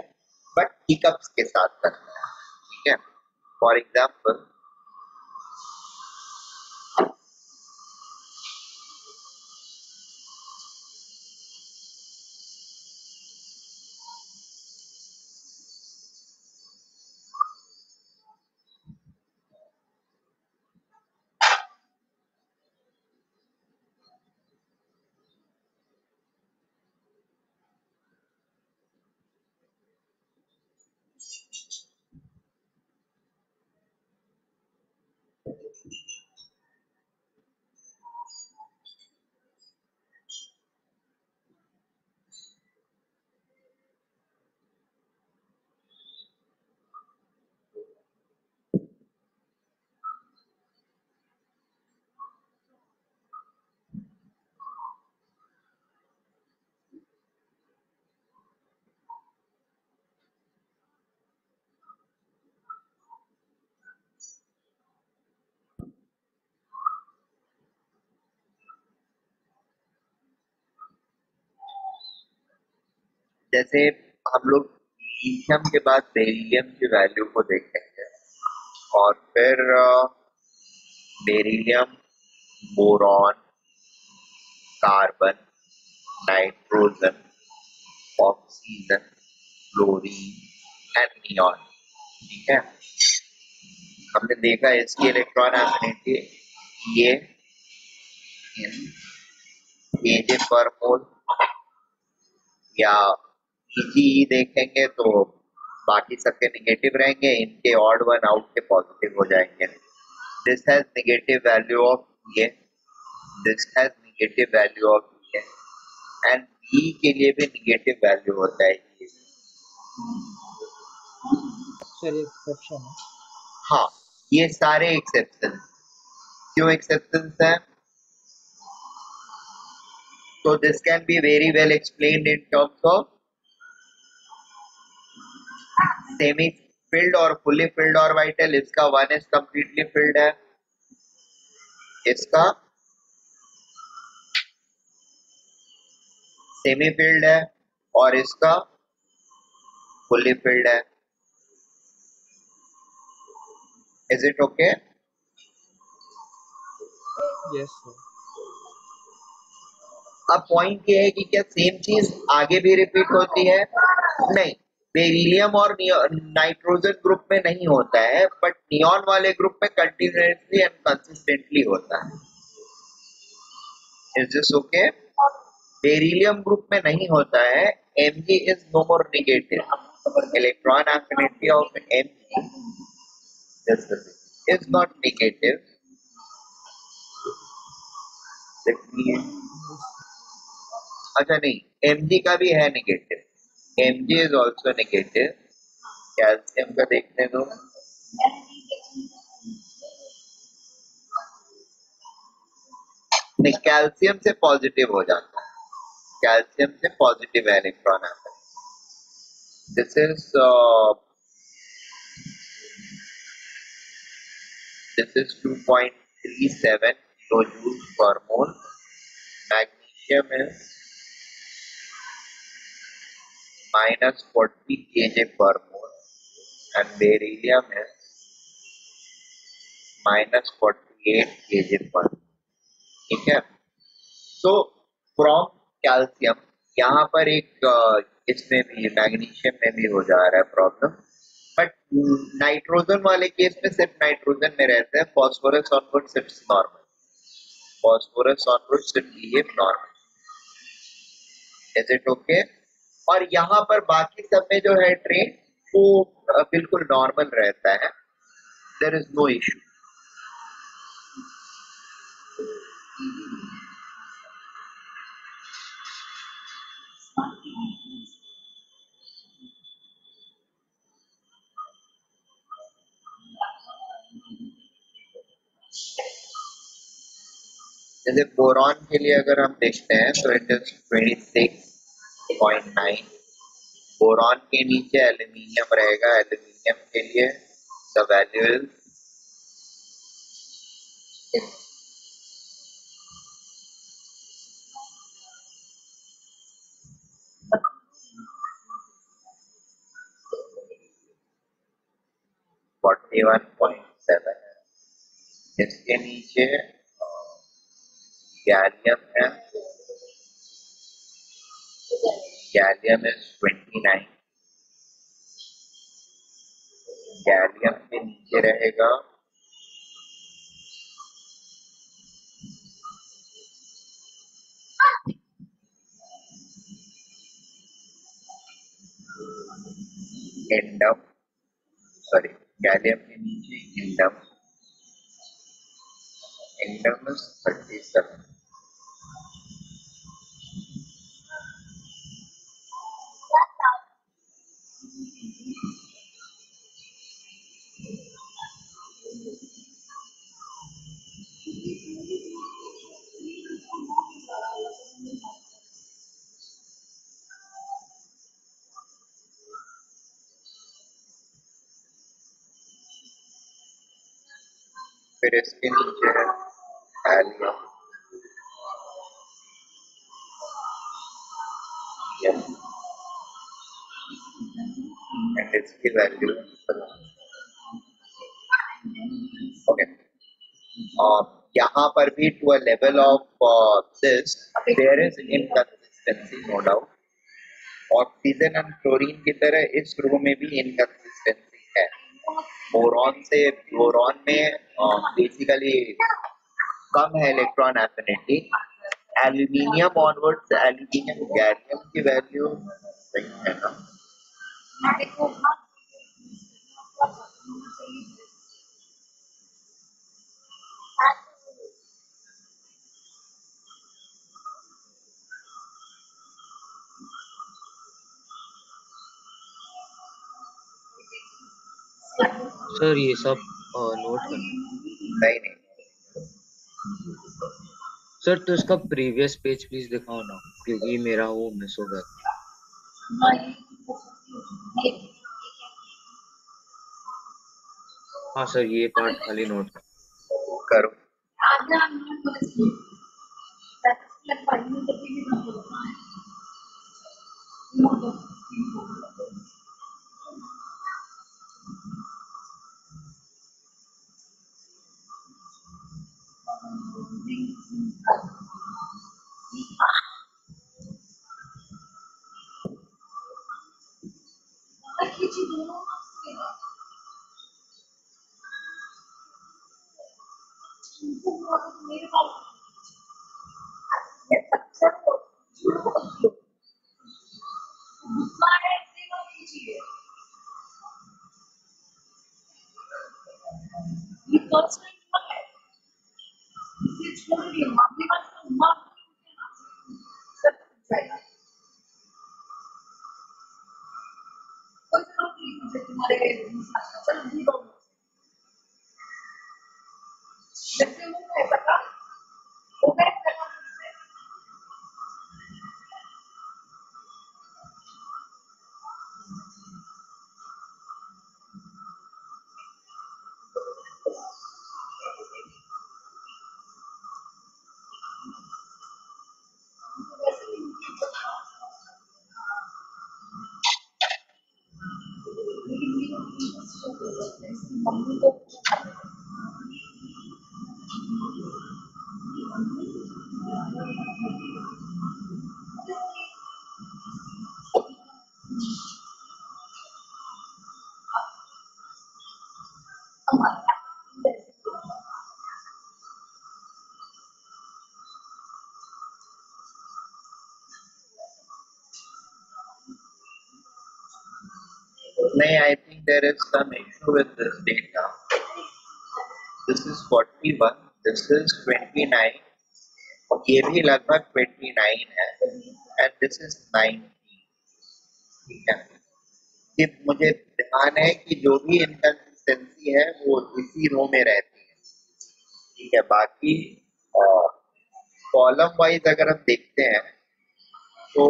बट हिकअप्स के साथ करना है, ठीक है. फॉर एग्जांपल जैसे हम लोग लिथियम के बाद बेरिलियम की वैल्यू को देखेंगे और फिर beryllium, boron, carbon, nitrogen, oxygen, chlorine and neon. ठीक है, हमने देखा इसकी इलेक्ट्रॉन एफिनिटी ये केजे पर मोल, या Eg देखेंगे तो बाकी सबके निगेटिव रहेंगे, इनके ऑड वन आउट के पॉजिटिव हो जाएंगे। This has negative value of ये, this has negative value of ये, एंड बी के लिए भी नेगेटिव वैल्यू होता है ये। सर एक्सेप्शन है। हाँ, ये सारे एक्सेप्शन। क्यों एक्सेप्शन है? So this can be very well explained in terms of semi filled और fully filled orbital। इसका 1s completely filled है, इसका सेमी filled है और इसका fully filled है। Is it okay? Yes sir. अब पॉइंट ये है कि क्या सेम चीज आगे भी रिपीट होती है? नहीं, बेरिलियम और नाइट्रोजन ग्रुप में नहीं होता है, बट नियॉन वाले ग्रुप में कंटिन्यूअसली एंड कंसिस्टेंटली होता है। Is this okay? Beryllium group में नहीं होता है। Mg is no more negative. Electron affinity of Mg is not negative. अच्छा नहीं, Mg का भी है negative, Mg is also negative. Calcium का देखने दो, नहीं कैल्शियम से पॉजिटिव हो जाता है, कैल्शियम से पॉजिटिव है इलेक्ट्रॉन आता है। This is 2.37 kilojoules per mole. Magnesium is -40 kJ per mole and beryllium is -48 kJ per mole। ठीक है, तो फ्रॉम कैल्शियम यहाँ पर एक इसमें भी मैग्नीशियम में भी हो जा रहा है प्रॉब्लम, बट नाइट्रोजन वाले केस में सिर्फ नाइट्रोजन में रहता है। Phosphorus onward it's normal, phosphorus onward behave normal. Is it okay? और यहाँ पर बाकी सब में जो है ट्रेन वो बिल्कुल नॉर्मल रहता है, देयर इज नो इशू। जैसे बोरॉन के लिए अगर हम देखते हैं तो इट इज 26.9। बोरॉन के नीचे एल्यूमिनियम रहेगा, एल्यूमिनियम के लिए द वैल्यू इज 41.7 है। इसके नीचे गैलियम है, गैलियम इज 29। गैलियम के नीचे रहेगा इंडम, सॉरी गैलियम के नीचे इंडम, इंडम इज 37। फिर इसके नीचे है हैलियम, एंड इसकी वैल्यू ओके। यहाँ पर भी to a level of this there is inconsistency no doubt. Oxygen and chlorine की तरह इस रो में भी इनकंसिस्टेंसी है। बोरॉन से बोरॉन में बेसिकली कम है electron affinity. Aluminium onwards, aluminium gallium की वैल्यू सही है ना? सर ये सब नोट करना। नहीं नहीं सर तो इसका प्रीवियस पेज प्लीज दिखाओ ना, क्योंकि मेरा वो मिस हो गया। हाँ सर, ये पार्ट खाली नोट करो। नहीं, I think there is some issue with this data. This is 41, this is 29, ये भी लगभग 29 है, and this is 19. ठीक है, कि मुझे ध्यान है कि जो भी इनकंसिस्टेंसी है वो इसी रो में रहती है। ठीक है, बाकी कॉलम वाइज अगर हम देखते हैं तो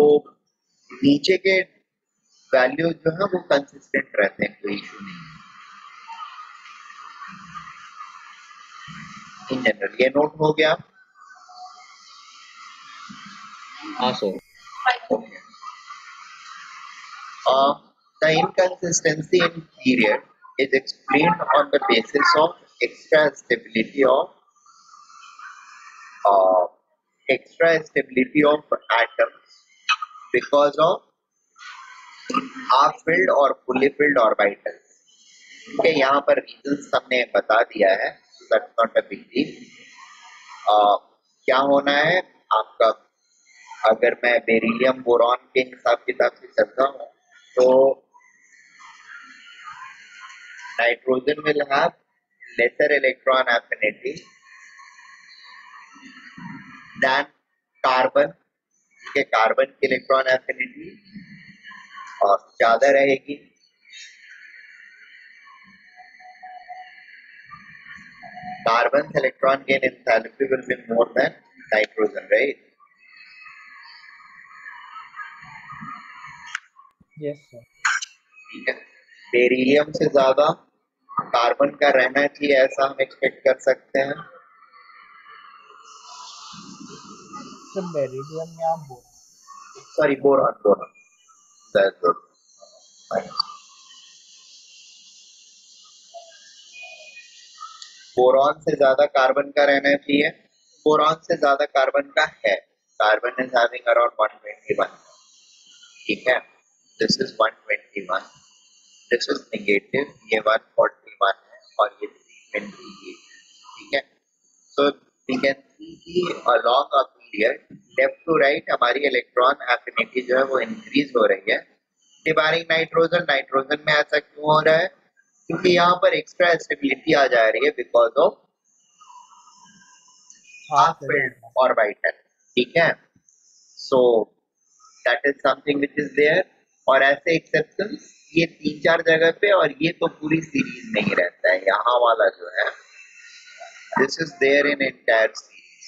नीचे के वैल्यू जो है वो कंसिस्टेंट रहते हैं, कोई इशू नहीं इन जनरल। ये नोट हो गया? हाँ sir. The inconsistency in period is explained on the basis of extra stability of atoms because of half filled or fully filled orbitals. ठीक है, यहाँ पर रीजंस हमने बता दिया है, that's not a big deal. क्या होना है आपका, अगर मैं बेरिलियम बोरॉन के हिसाब किताब से चलता हूँ तो nitrogen will have lesser electron affinity than carbon के, कार्बन की इलेक्ट्रॉन एफिनिटी ज्यादा रहेगी। Carbon electron gain enthalpy will be more than nitrogen, right? Yes, sir. ठीक है, बेरिलियम से ज्यादा कार्बन का रहना चाहिए, ऐसा हम एक्सपेक्ट कर सकते हैं। Sir, बेरिलियम या boron? Sorry, boron, boron, that's good. Boron से ज्यादा कार्बन का रहना चाहिए, बोरॉन से ज्यादा कार्बन का है, कार्बन इज हैविंग अराउंड 121, ठीक है, this is 121, this is negative, ये 141 है और ये 328, ठीक है। सो वी कैन सी कि along a period left to right हमारी इलेक्ट्रॉन एफिनिटी जो है वो इंक्रीज हो रही है। डिबारिंग नाइट्रोजन, नाइट्रोजन में ऐसा क्यों हो रहा है? क्योंकि यहाँ पर एक्स्ट्रा स्टेबिलिटी आ जा रही है because of half filled orbital, ठीक है। So that is something which is there, और ऐसे एक्सेप्शंस ये 3-4 जगह पे, और ये तो पूरी सीरीज में ही रहता है, यहाँ वाला जो है this is there in entire series,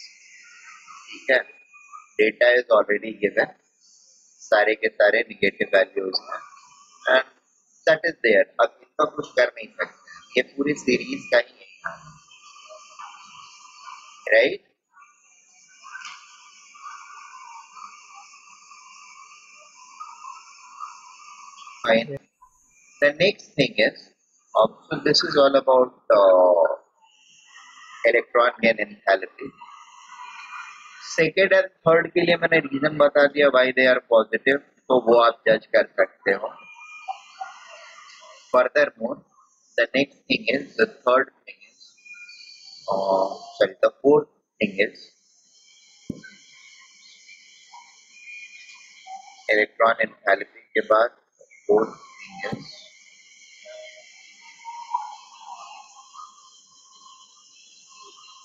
ठीक है। डेटा इज ऑलरेडी गिवन, सारे के सारे निगेटिव वैल्यूज हैं एंड दैट इज देयर, अब इनका कुछ कर नहीं सकते, ये पूरी सीरीज का ही है, right. Fine. The next thing is, so this is all about electron gain enthalpy. Second and third के लिए मैंने रीजन बता दिया व्हाई दे आर पॉजिटिव, तो वो आप जज कर सकते हो। Furthermore, the next thing is, the third thing is, the fourth thing is electron enthalpy के बाद fourth thing is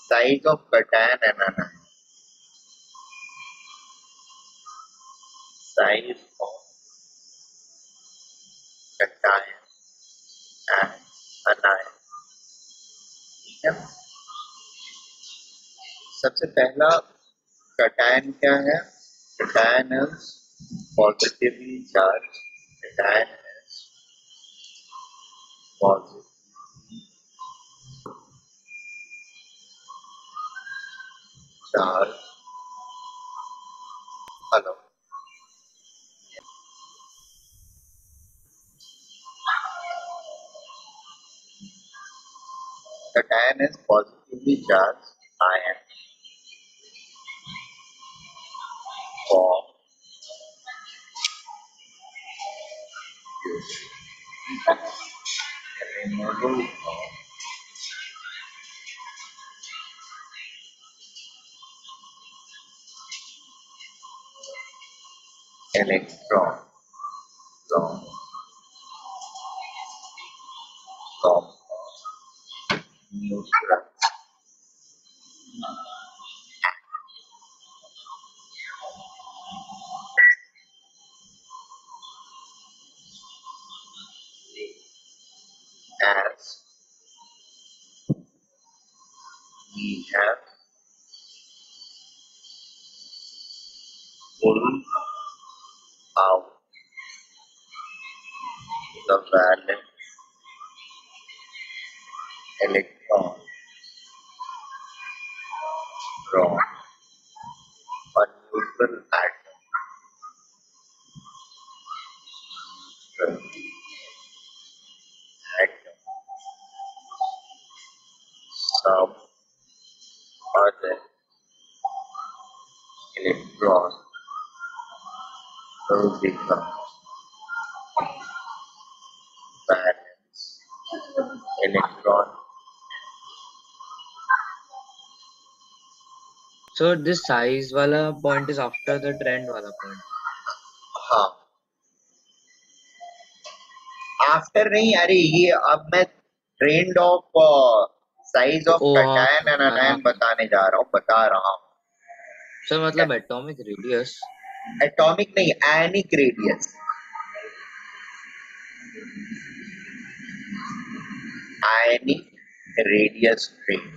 size of cation and anion. Size of cation and anion, ठीक है। सबसे पहला cation क्या है? cation is positively charged, cation is positive charge, hello, cation is positively charged ion form removal of electron from neutron as we have pulled out the valence electron from a neutral atom. Neutral atom. Some other electron will become valence electron. So this size वाला point is after the trend वाला point. हाँ, after नहीं, अरे ये अब मैं trend of size of ओ हाँ cation एंड हाँ anion बता रहा हूँ। सर मतलब एटॉमिक रेडियस, एटॉमिक नहीं, ionic radius, ionic radius trend,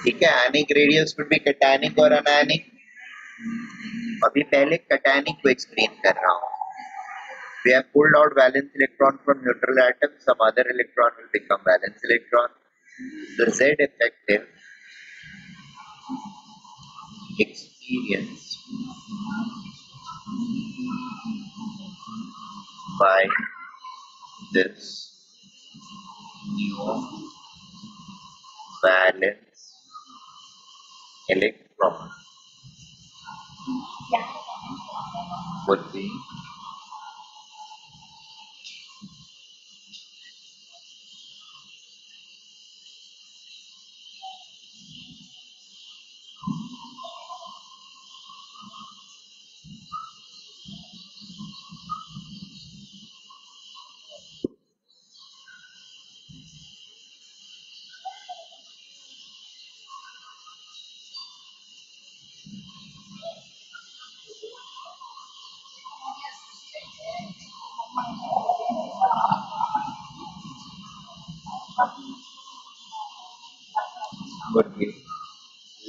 ठीक है। Ionic radius would be cationic और अनायनिक। अभी पहले कैटायनिक को एक्सप्लेन कर रहा हूँ। We have pulled out valence electron from neutral atom, some other electron will become valence electron. The Z effective experience by this new valence electron would be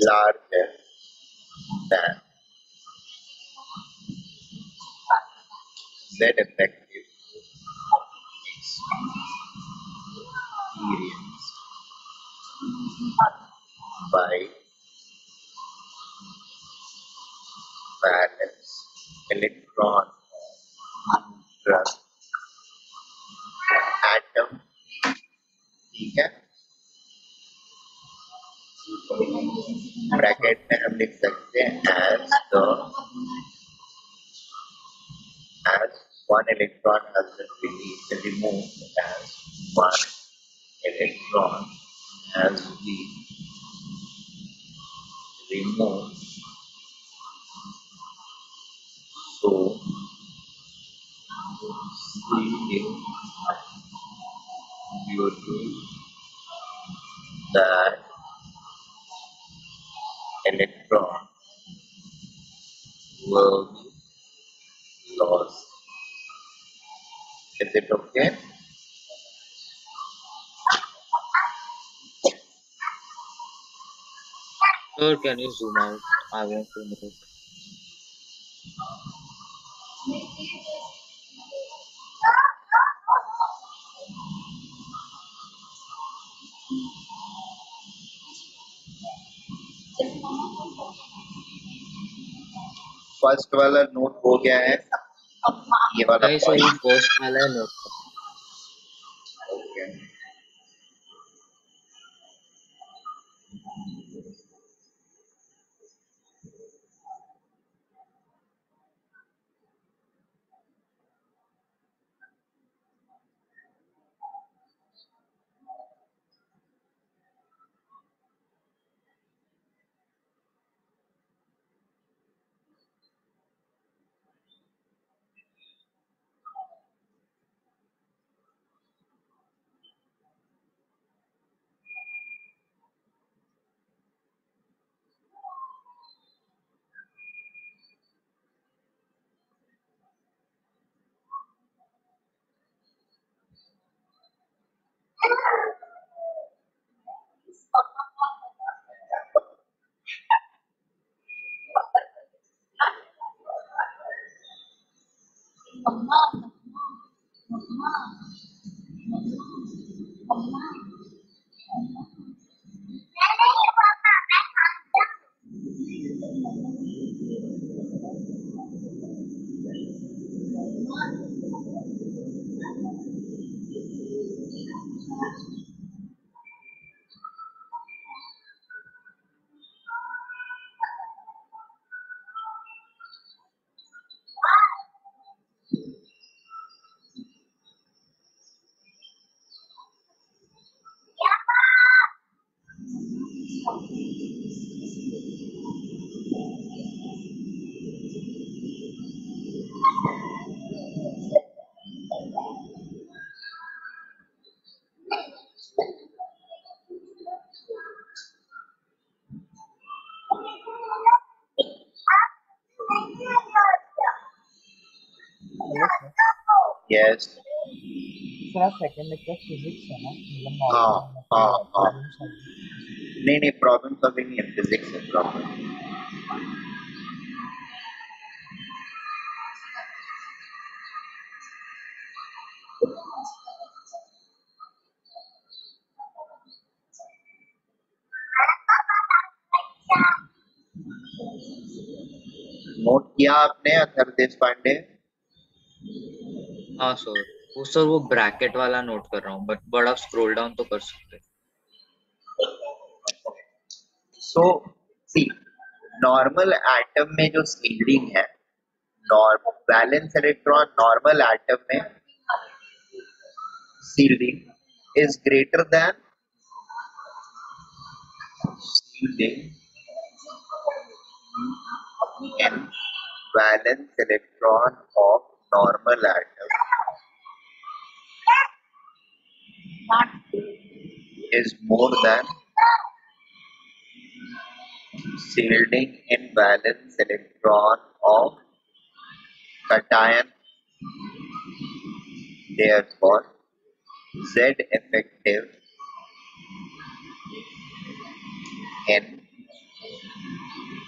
larger than Z effective experienced by valence electron neutral atom. ठीक है, bracket में हम लिख सकते हैं as one electron has been removed, as one electron has been removed, so seeing due to that electron will be lost. Is it okay? Sir, can you zoom out? I want to know. First वाला note हो गया है, ये वाला नहीं sir, वो first वाला है note. Okay. Hello sir. Yes. Sir आज सेकंड लेक्चर फिजिक्स है ना, मतलब हाँ, हाँ, हाँ। Problem solving. नहीं प्रॉब्लम सॉल्विंग नहीं है, फिजिक्स है प्रॉब्लम। नोट किया आपने अथर्व देशपांडे? हाँ सर, वो ब्रैकेट वाला नोट कर रहा हूँ, बट बड़ा स्क्रॉल डाउन तो कर सकते हैं। सो सी, नॉर्मल एटम में जो सील्डिंग है, normal valence electron normal atom में shielding is greater than shielding in valence electron of normal atom is more than shielding in valence electron of cation. Therefore, Z effective in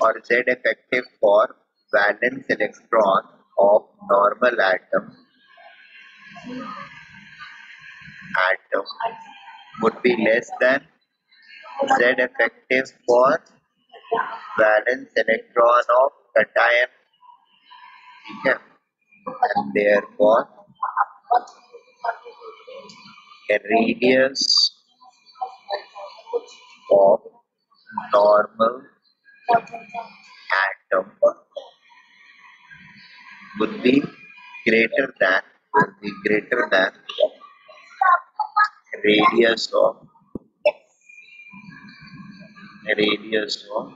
or Z effective for valence electron of normal atom would be less than Z effective for valence electron of cation. ठीक है, and therefore a radius of normal atom would be greater than radius of cation.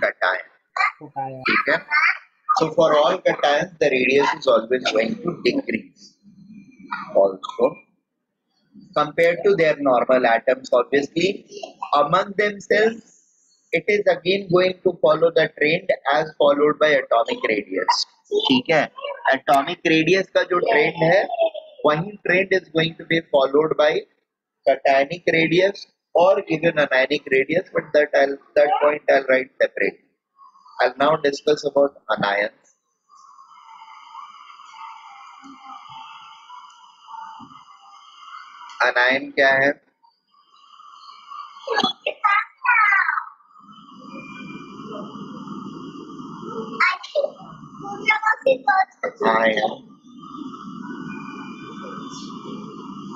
बताया ठीक है, so for all cations the radius is always going to decrease also compared to their normal atoms. Obviously among themselves it is again going to follow the trend as followed by atomic radius. ठीक है, atomic radius का जो trend है वही trend is going to be followed by cationic radius or even anionic radius, but that point I'll write separately. I'll now discuss about anions. Anion क्या है? Ion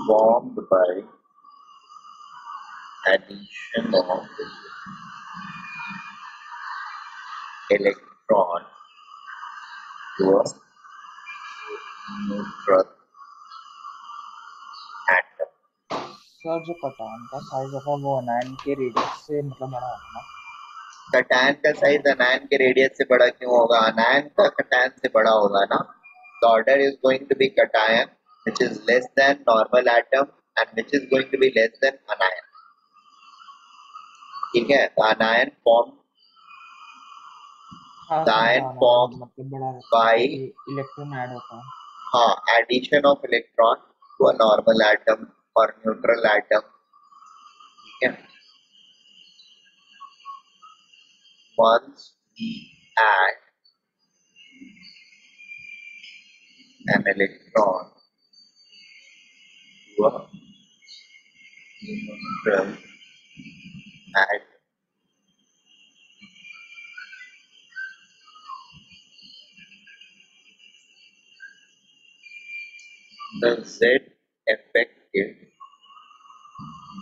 formed by addition of electron to a neutral atom. Sir जो कटान का size होगा वो अनायन के radius से मतलब बड़ा होगा ना? कटायन का साइज अनायन के रेडियस से बड़ा क्यों होगा? अनायन का कटायन से बड़ा होगा ना. The order is going to be cation, which is less than normal atom and which is going to be less than anion. ठीक है, तो anion formed हाँ the समझा ion अनायन formed मतलब बड़ा रहता है by कि इलेक्ट्रॉन ऐड होता है. addition of electron to a normal atom or neutral atom. ठीक है, once we add an electron to a neutral atom, the Z effective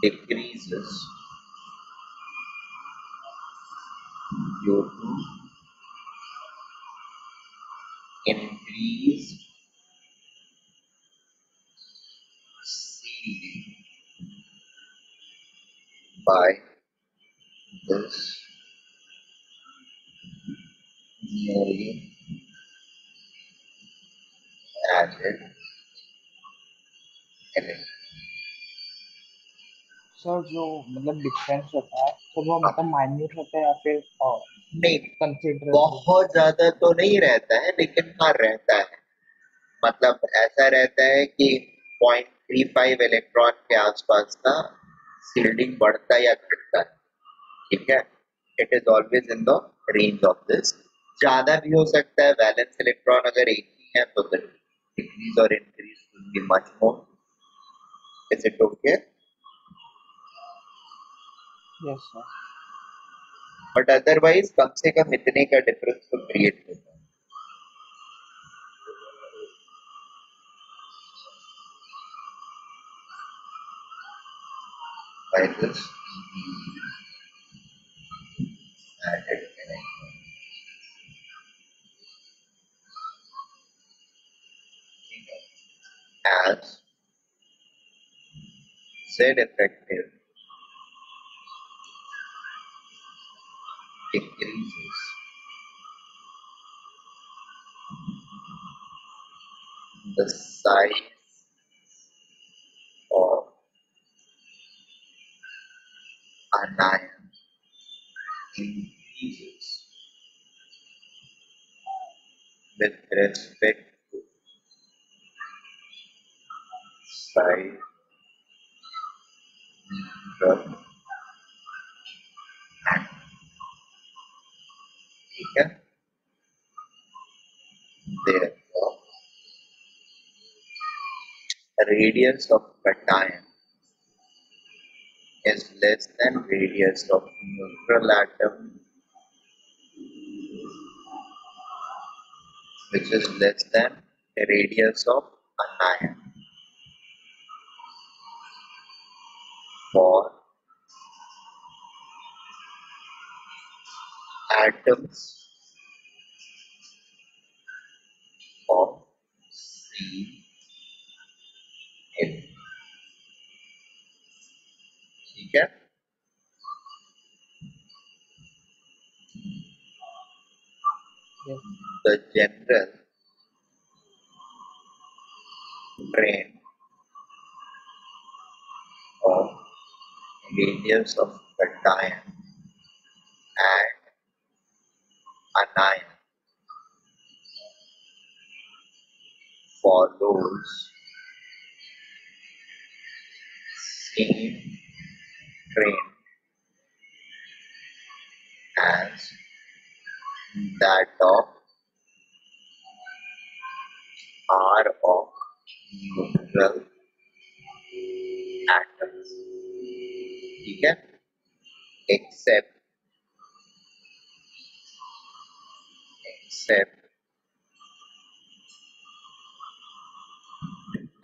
decreases due to increased sealing by this newly added element. Sir जो मतलब difference होता है तो वो मतलब minute होता है या फिर नहीं, कंसिडरेबल? बहुत ज्यादा तो नहीं रहता है, लेकिन हाँ रहता है. मतलब ऐसा रहता है कि 0.35 इलेक्ट्रॉन के आसपास का सील्डिंग बढ़ता या घटता है. ठीक है, it is always in the range of this. ज्यादा भी हो सकता है. वैलेंस इलेक्ट्रॉन अगर एक ही है तो डिक्रीज और increase will be much more. Is it okay? Yes sir. But otherwise कम से कम इतने का डिफरेंस तो क्रिएट होता है. by this added electron. As Z effective decreases, the size of anion increases with respect to size the atom. ठीक है? Therefore, radius of cation is less than radius of neutral atom, which is less than radius of anion. For atoms of CN. ठीक है? Yes. The general trend of radius of cation and anion follows same trend as that of R of neutral atoms. ठीक है? Except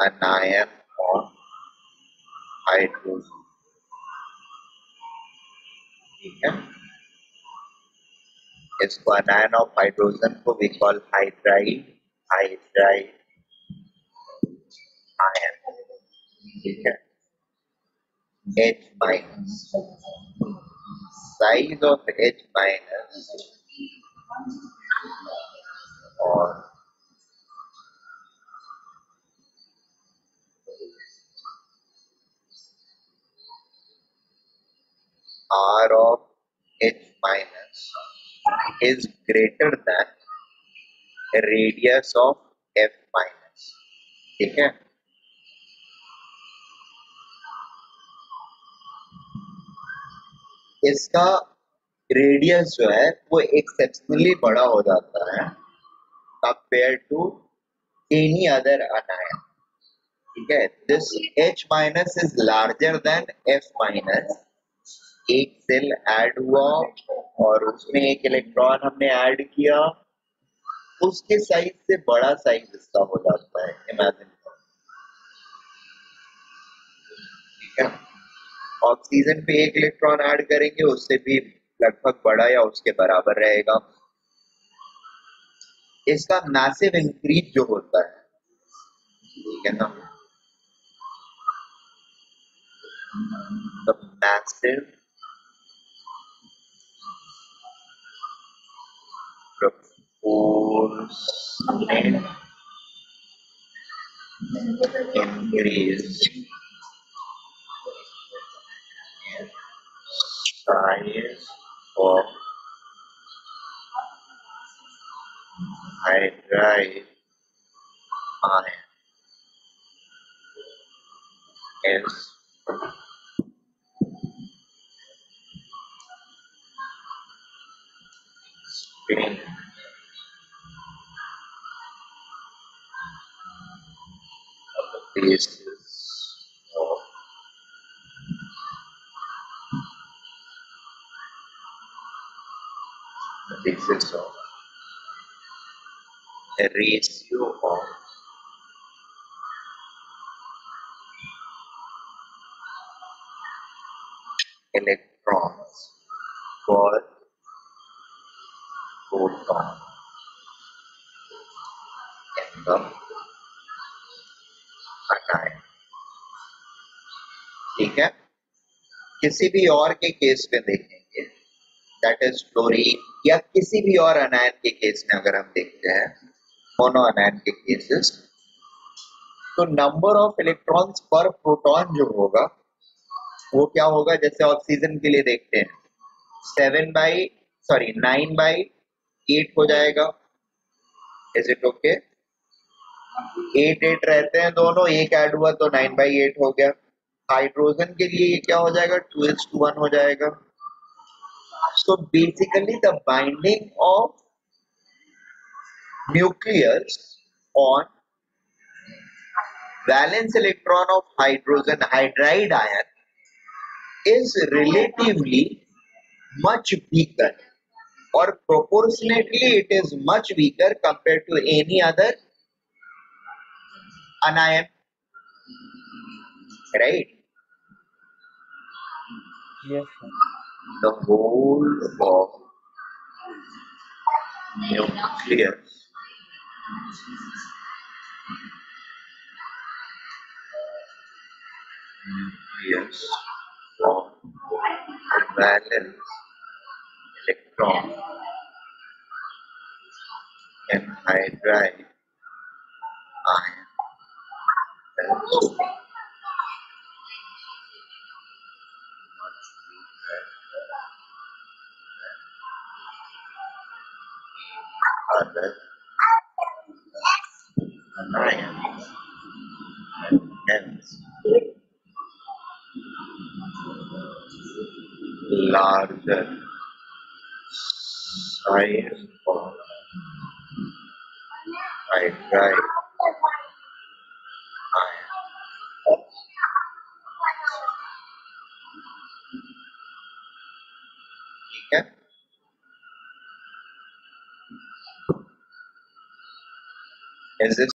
anion of hydrogen. ठीक है? इसको anion of hydrogen को we call hydride ion. ठीक है? H minus. Size of H minus or R of H minus is greater than radius of F minus. ठीक है? इसका रेडियस जो है वो एक्सेप्शनली बड़ा हो जाता है compare to any other anion. ठीक है? This H minus is larger than F minus. एक सेल ऐड हुआ और उसमें एक इलेक्ट्रॉन हमने ऐड किया, उसके साइज से बड़ा साइज इसका हो जाता है. इमेजिन करो. ठीक है? ऑक्सीजन पे एक इलेक्ट्रॉन ऐड करेंगे, उससे भी लगभग बड़ा या उसके बराबर रहेगा. इसका मैसिव इंक्रीज जो होता है, ठीक है ना, the massive proportionate increase in size of hydride ion is extreme on the basis of the ratio of electrons per proton in the anion. ठीक है, किसी भी और के केस में देखेंगे, दैट इज फ्लोरीन या किसी भी और अनायन के केस में अगर हम देखते हैं, मोनो अनायन के केसेस, तो नंबर ऑफ इलेक्ट्रॉन्स पर प्रोटॉन जो होगा वो क्या होगा, जैसे ऑक्सीजन के लिए देखते हैं 9/8 हो जाएगा. Is it okay? 8 रहते हैं दोनों, एक ऐड हुआ तो 9/8 हो गया. हाइड्रोजन के लिए ये क्या हो जाएगा, 2:1 हो जाएगा. So basically the binding of nucleus on valence electron of hydrogen hydride ion is relatively much weaker, or proportionately it is much weaker compared to any other anion, right? Yes, sir. The whole of nucleus of valence electron in hydride ion is other anion, and hence larger size of hydride ion. ठीक है, is this